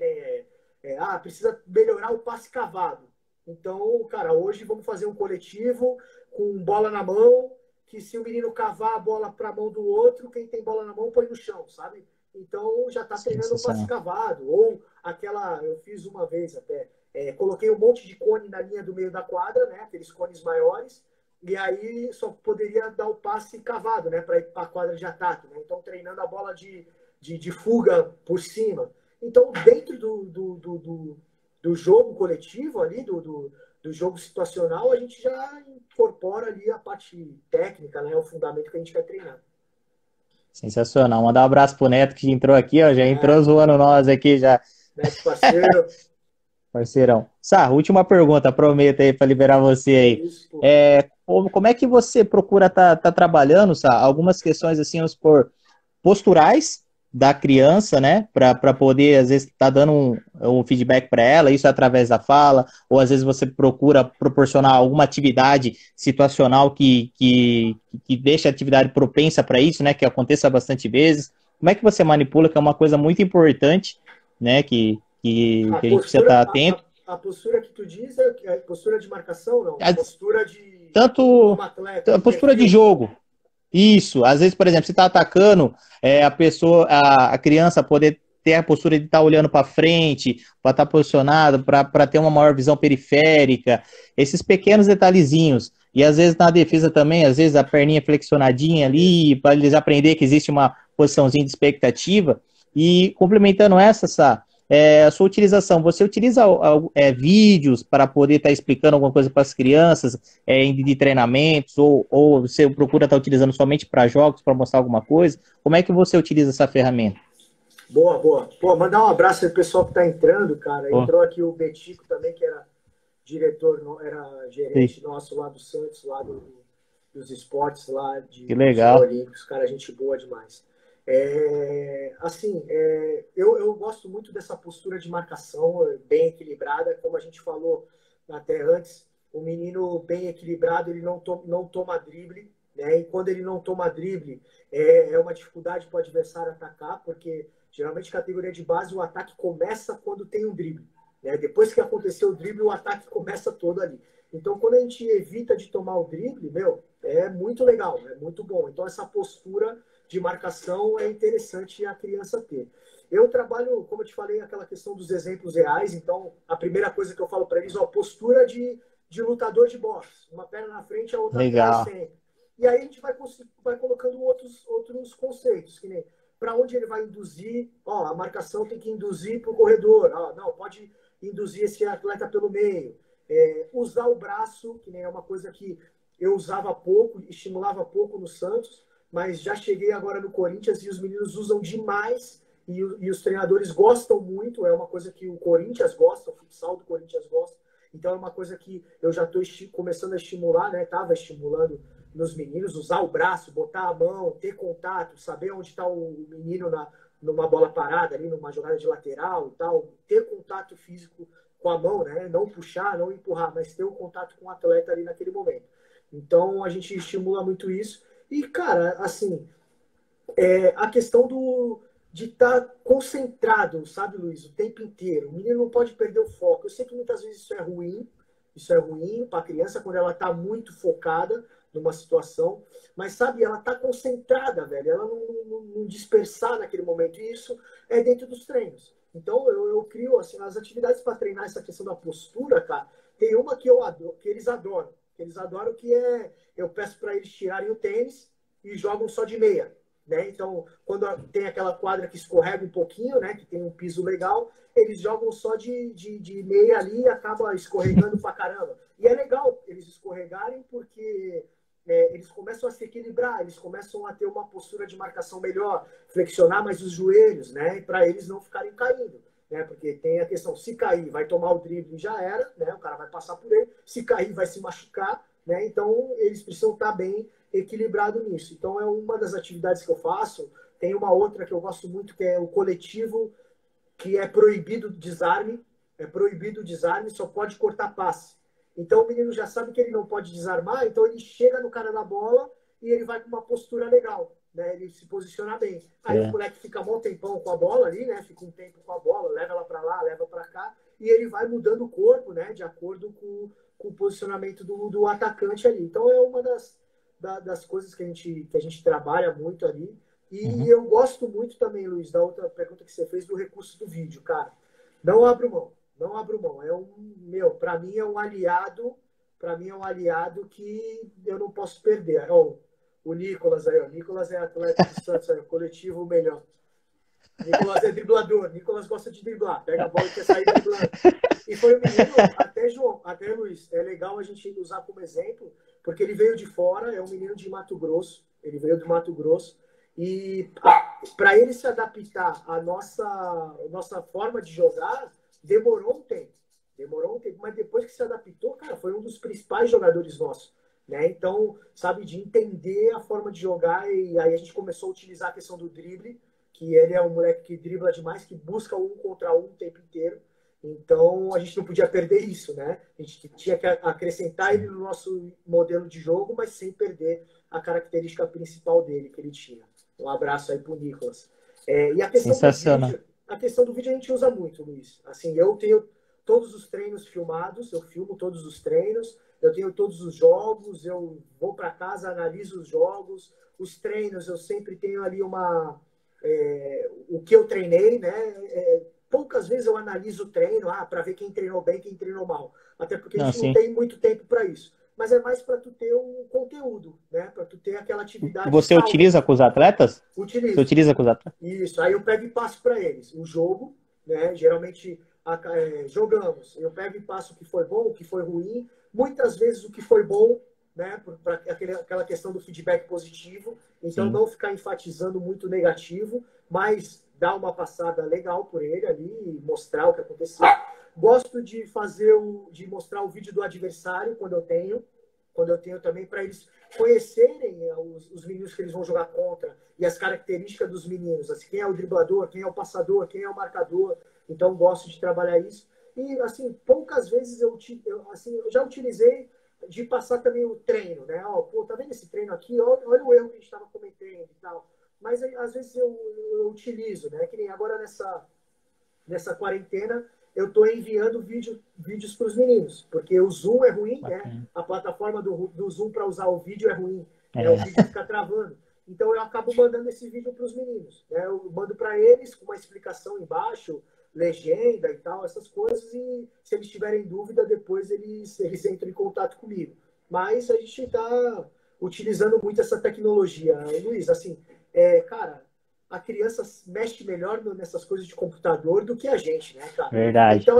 precisa melhorar o passe cavado. Então, cara, hoje vamos fazer um coletivo com bola na mão que se o menino cavar a bola para a mão do outro, quem tem bola na mão põe no chão, sabe? Então já está treinando o passe Sensacional. cavado. Ou aquela, eu fiz uma vez até, coloquei um monte de cone na linha do meio da quadra, né? Aqueles cones maiores, e aí só poderia dar o passe cavado, né? Para ir para a quadra de ataque, né? Então treinando a bola de fuga por cima. Então, dentro do jogo coletivo ali, do jogo situacional, a gente já incorpora ali a parte técnica, né? O fundamento que a gente quer treinar. Sensacional. Mandar um abraço pro Neto que entrou aqui, ó. Já entrou É, zoando nós aqui já, Neto parceiro, parceirão. Sá, última pergunta, prometo aí para liberar você é aí. isso, pô. Como é que você procura tá trabalhando, Sá? Algumas questões assim, vamos supor, posturais da criança, né? Para poder, às vezes, estar dando um feedback para ela, isso é através da fala, ou às vezes você procura proporcionar alguma atividade situacional que deixa a atividade propensa para isso, né? Que aconteça bastante vezes. Como é que você manipula, que é uma coisa muito importante, né? Que a gente precisa estar atento. A postura que tu diz é a postura de marcação, não? A As- postura de Tanto como atleta, a de postura de perfil. jogo. Isso, às vezes, por exemplo, você está atacando, a pessoa, a criança poder ter a postura de estar olhando para frente, para estar posicionado, para ter uma maior visão periférica, esses pequenos detalhezinhos. E às vezes na defesa também, às vezes a perninha flexionadinha Isso. ali, para eles aprender que existe uma posiçãozinha de expectativa. E complementando essa, Sá, a sua utilização, você utiliza vídeos para poder estar explicando alguma coisa para as crianças, de treinamentos, ou você procura estar utilizando somente para jogos, para mostrar alguma coisa? Como é que você utiliza essa ferramenta? Boa, boa. Pô, mandar um abraço aí pro pessoal que tá entrando, cara. Oh, Entrou aqui o Betico também, que era diretor, era sim, gerente nosso lá do Santos, lá dos esportes, lá que dos legal. Neolímpicos. Cara, gente boa demais. Assim, eu gosto muito dessa postura de marcação bem equilibrada, como a gente falou até antes. O menino bem equilibrado, ele não toma drible, né? E quando ele não toma drible, é uma dificuldade para o adversário atacar, porque geralmente categoria de base o ataque começa quando tem um drible, né? Depois que aconteceu o drible, o ataque começa todo ali. Então, quando a gente evita de tomar o drible, meu, é muito legal, é muito bom. Então, essa postura de marcação é interessante a criança ter. Eu trabalho, como eu te falei, aquela questão dos exemplos reais. Então, a primeira coisa que eu falo para eles é a postura de lutador de boxe. Uma perna na frente, a outra atrás Legal. sempre. E aí a gente vai colocando outros conceitos, que nem para onde ele vai induzir. Ó, a marcação tem que induzir para o corredor. Ó, não, pode induzir esse atleta pelo meio. Usar o braço, que nem é uma coisa que eu usava pouco, estimulava pouco no Santos, mas já cheguei agora no Corinthians e os meninos usam demais e os treinadores gostam muito. É uma coisa que o Corinthians gosta, o futsal do Corinthians gosta. Então é uma coisa que eu já estou começando a estimular, né? Estava estimulando nos meninos, usar o braço, botar a mão, ter contato, saber onde está o menino numa bola parada, ali numa jogada de lateral e tal, ter contato físico com a mão, né? Não puxar, não empurrar, mas ter o contato com o atleta ali naquele momento. Então a gente estimula muito isso. E, cara, assim, a questão de estar concentrado, sabe, Luiz, o tempo inteiro. O menino não pode perder o foco. Eu sei que muitas vezes isso é ruim para a criança quando ela está muito focada numa situação, mas sabe, ela está concentrada, velho, ela não dispersar naquele momento. E isso é dentro dos treinos. Então eu crio assim, as atividades para treinar essa questão da postura, cara. Tem uma que eu adoro, que eles adoram. Que eles adoram que eu peço para eles tirarem o tênis e jogam só de meia. Né? Então, quando tem aquela quadra que escorrega um pouquinho, né? Que tem um piso legal, eles jogam só de meia ali e acaba escorregando pra caramba. E é legal eles escorregarem porque eles começam a se equilibrar, eles começam a ter uma postura de marcação melhor, flexionar mais os joelhos, né? Para eles não ficarem caindo. Né? Porque tem a questão, se cair, vai tomar o drible e já era, né? O cara vai passar por ele, se cair, vai se machucar, né? Então, eles precisam estar bem equilibrado nisso. Então, é uma das atividades que eu faço. Tem uma outra que eu gosto muito, que é o coletivo, que é proibido desarme. É proibido desarme, só pode cortar passe. Então, o menino já sabe que ele não pode desarmar, então ele chega no cara da bola e ele vai com uma postura legal. Né? Ele se posiciona bem. Aí o É, moleque fica um tempão com a bola ali, né? Fica um tempo com a bola, leva ela para lá, leva para cá, e ele vai mudando o corpo, né? De acordo com o posicionamento do atacante ali. Então, é uma das coisas que a gente trabalha muito ali. E Uhum. eu gosto muito também, Luiz, da outra pergunta que você fez do recurso do vídeo, cara. Não abro mão, não abro mão. Para mim é um aliado, para mim é um aliado que eu não posso perder. Ó, o Nicolas aí, ó. Nicolas é atleta do Santos, é coletivo melhor. Nicolas é driblador, Nicolas gosta de driblar, pega a bola e quer sair driblando. E foi um menino, até João, até Luiz, é legal a gente usar como exemplo, porque ele veio de fora, é um menino de Mato Grosso, ele veio do Mato Grosso, e para ele se adaptar à nossa forma de jogar, demorou um tempo, mas depois que se adaptou, cara, foi um dos principais jogadores nossos. Né? Então, sabe, de entender a forma de jogar, e aí a gente começou a utilizar a questão do drible, que ele é um moleque que dribla demais, que busca um contra um o tempo inteiro. Então, a gente não podia perder isso, né? A gente tinha que acrescentar ele no nosso modelo de jogo, mas sem perder a característica principal dele, que ele tinha. Um abraço aí pro Nicolas. E Sensacional. a questão do vídeo a gente usa muito, Luiz. Assim, eu tenho todos os treinos filmados, eu filmo todos os treinos, eu tenho todos os jogos, eu vou para casa, analiso os jogos, os treinos, eu sempre tenho ali o que eu treinei, né? Poucas vezes eu analiso o treino, para ver quem treinou bem, quem treinou mal. Até porque a Não, gente não sim. tem muito tempo para isso. Mas é mais para tu ter o conteúdo, né? Para tu ter aquela atividade Você salva. utiliza com os atletas? Você Utilizo. utiliza com os atletas? Isso. Aí eu pego e passo para eles o jogo, né? Geralmente jogamos. Eu pego e passo o que foi bom, o que foi ruim. Muitas vezes o que foi bom, né? Para aquela questão do feedback positivo. Então Sim. não ficar enfatizando muito negativo, mas dar uma passada legal por ele ali e mostrar o que aconteceu. Gosto de mostrar o vídeo do adversário quando eu tenho também para eles conhecerem os meninos que eles vão jogar contra e as características dos meninos, assim, quem é o driblador, quem é o passador, quem é o marcador. Então gosto de trabalhar isso. E assim, poucas vezes eu já utilizei de passar também o treino, né? Ó, pô, tá vendo esse treino aqui? Olha o erro que a gente estava cometendo e tal. Mas às vezes eu utilizo, né? Que nem agora nessa quarentena eu estou enviando vídeos para os meninos, porque o Zoom é ruim, né? Bacana. A plataforma do Zoom para usar o vídeo é ruim, né? O É, vídeo fica travando. Então eu acabo mandando esse vídeo para os meninos, né? Eu mando para eles com uma explicação embaixo, legenda e tal, essas coisas, e se eles tiverem dúvida, depois eles entram em contato comigo. Mas a gente está utilizando muito essa tecnologia. Luiz, assim, cara, a criança mexe melhor nessas coisas de computador do que a gente, né, cara? verdade. Então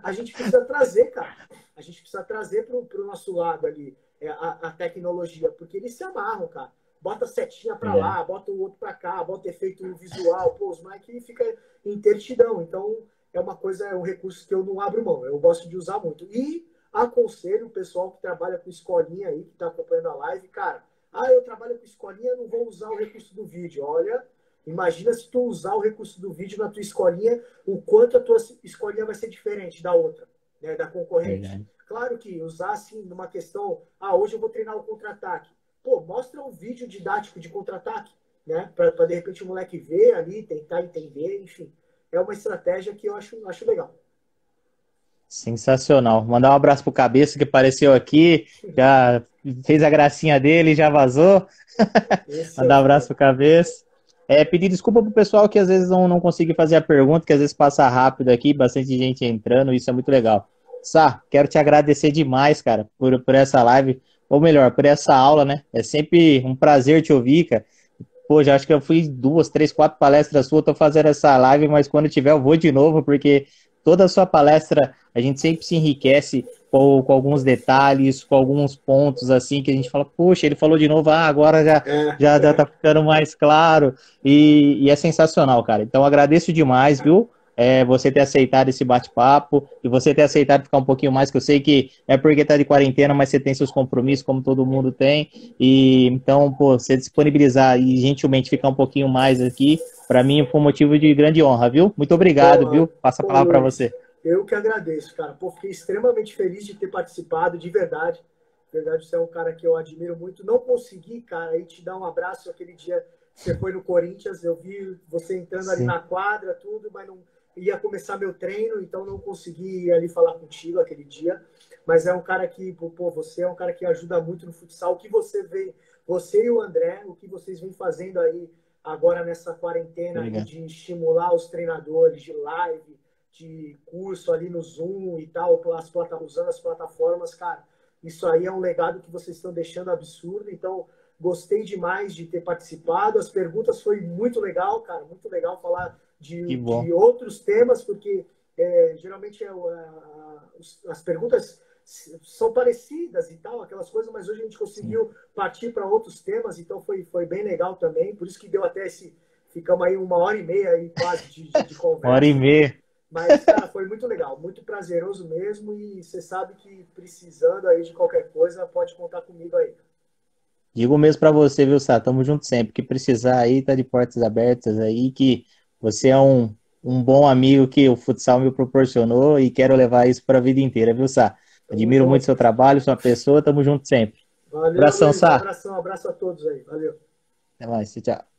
a gente precisa trazer, cara. A gente precisa trazer para o nosso lado ali a tecnologia, porque eles se amarram, cara. Bota setinha para Verdade. lá, bota o outro para cá, bota efeito visual. Pô, os moleques fica em tertidão. Então é um recurso que eu não abro mão. Eu gosto de usar muito. E aconselho o pessoal que trabalha com escolinha aí, que está acompanhando a live, cara. Eu trabalho com escolinha, não vou usar o recurso do vídeo. Olha, imagina se tu usar o recurso do vídeo na tua escolinha, o quanto a tua escolinha vai ser diferente da outra, né, da concorrente. Verdade. Claro que usar assim numa questão, hoje eu vou treinar o contra-ataque. Pô, mostra um vídeo didático de contra-ataque, né, para de repente o moleque ver ali, tentar entender, enfim. É uma estratégia que eu acho legal. Sensacional. Mandar um abraço pro Cabeça que apareceu aqui, já fez a gracinha dele, já vazou. Esse é o Mandar um abraço fera. pro Cabeça. Pedir desculpa pro pessoal que às vezes não consegui fazer a pergunta, que às vezes passa rápido aqui, bastante gente entrando, isso é muito legal. Sá, quero te agradecer demais, cara, por essa live, ou melhor, por essa aula, né? É sempre um prazer te ouvir, cara. Pô, já acho que eu fui duas, três, quatro palestras suas, tô fazendo essa live, mas quando tiver eu vou de novo, porque toda a sua palestra a gente sempre se enriquece com alguns detalhes, com alguns pontos assim que a gente fala, poxa, ele falou de novo, agora já tá ficando mais claro, e é sensacional, cara. Então agradeço demais, viu? Você ter aceitado esse bate-papo e você ter aceitado ficar um pouquinho mais, que eu sei que é porque tá de quarentena, mas você tem seus compromissos, como todo mundo tem. E então, pô, você disponibilizar e gentilmente ficar um pouquinho mais aqui, para mim foi um motivo de grande honra, viu? Muito obrigado, viu? Passa a Pô, palavra para Luiz, você. eu que agradeço, cara. Pô, fiquei extremamente feliz de ter participado, de verdade. De verdade, você é um cara que eu admiro muito. Não consegui, cara, aí te dar um abraço aquele dia que você foi no Corinthians. Eu vi você entrando ali Sim. na quadra, tudo, mas não, ia começar meu treino, então não consegui ir ali falar contigo aquele dia. Mas é um cara que, pô, você é um cara que ajuda muito no futsal. O que você vê, você e o André, o que vocês vêm fazendo aí agora nessa quarentena aí Obrigado. de estimular os treinadores de live, de curso ali no Zoom e tal, usando as plataformas, cara, isso aí é um legado que vocês estão deixando absurdo. Então, gostei demais de ter participado. As perguntas foi muito legal, cara, muito legal falar Que bom. de outros temas, porque geralmente as perguntas são parecidas e tal, aquelas coisas, mas hoje a gente Sim. conseguiu partir para outros temas, então foi bem legal também. Por isso que deu até esse. Ficamos aí 1h30 aí quase de 1 hora e conversa. meia. Mas, cara, foi muito legal, muito prazeroso mesmo. E você sabe que precisando aí de qualquer coisa, pode contar comigo aí. Digo mesmo pra você, viu, Sá? Tamo junto sempre. Que precisar aí, tá de portas abertas aí, que você é um bom amigo que o futsal me proporcionou e quero levar isso pra vida inteira, viu, Sá? Tamo Admiro muito junto. seu trabalho, sua pessoa, tamo junto sempre. Valeu, Abração, Luiz. Um Sá. abração, abraço a todos aí. Valeu. Até mais, tchau. Tchau.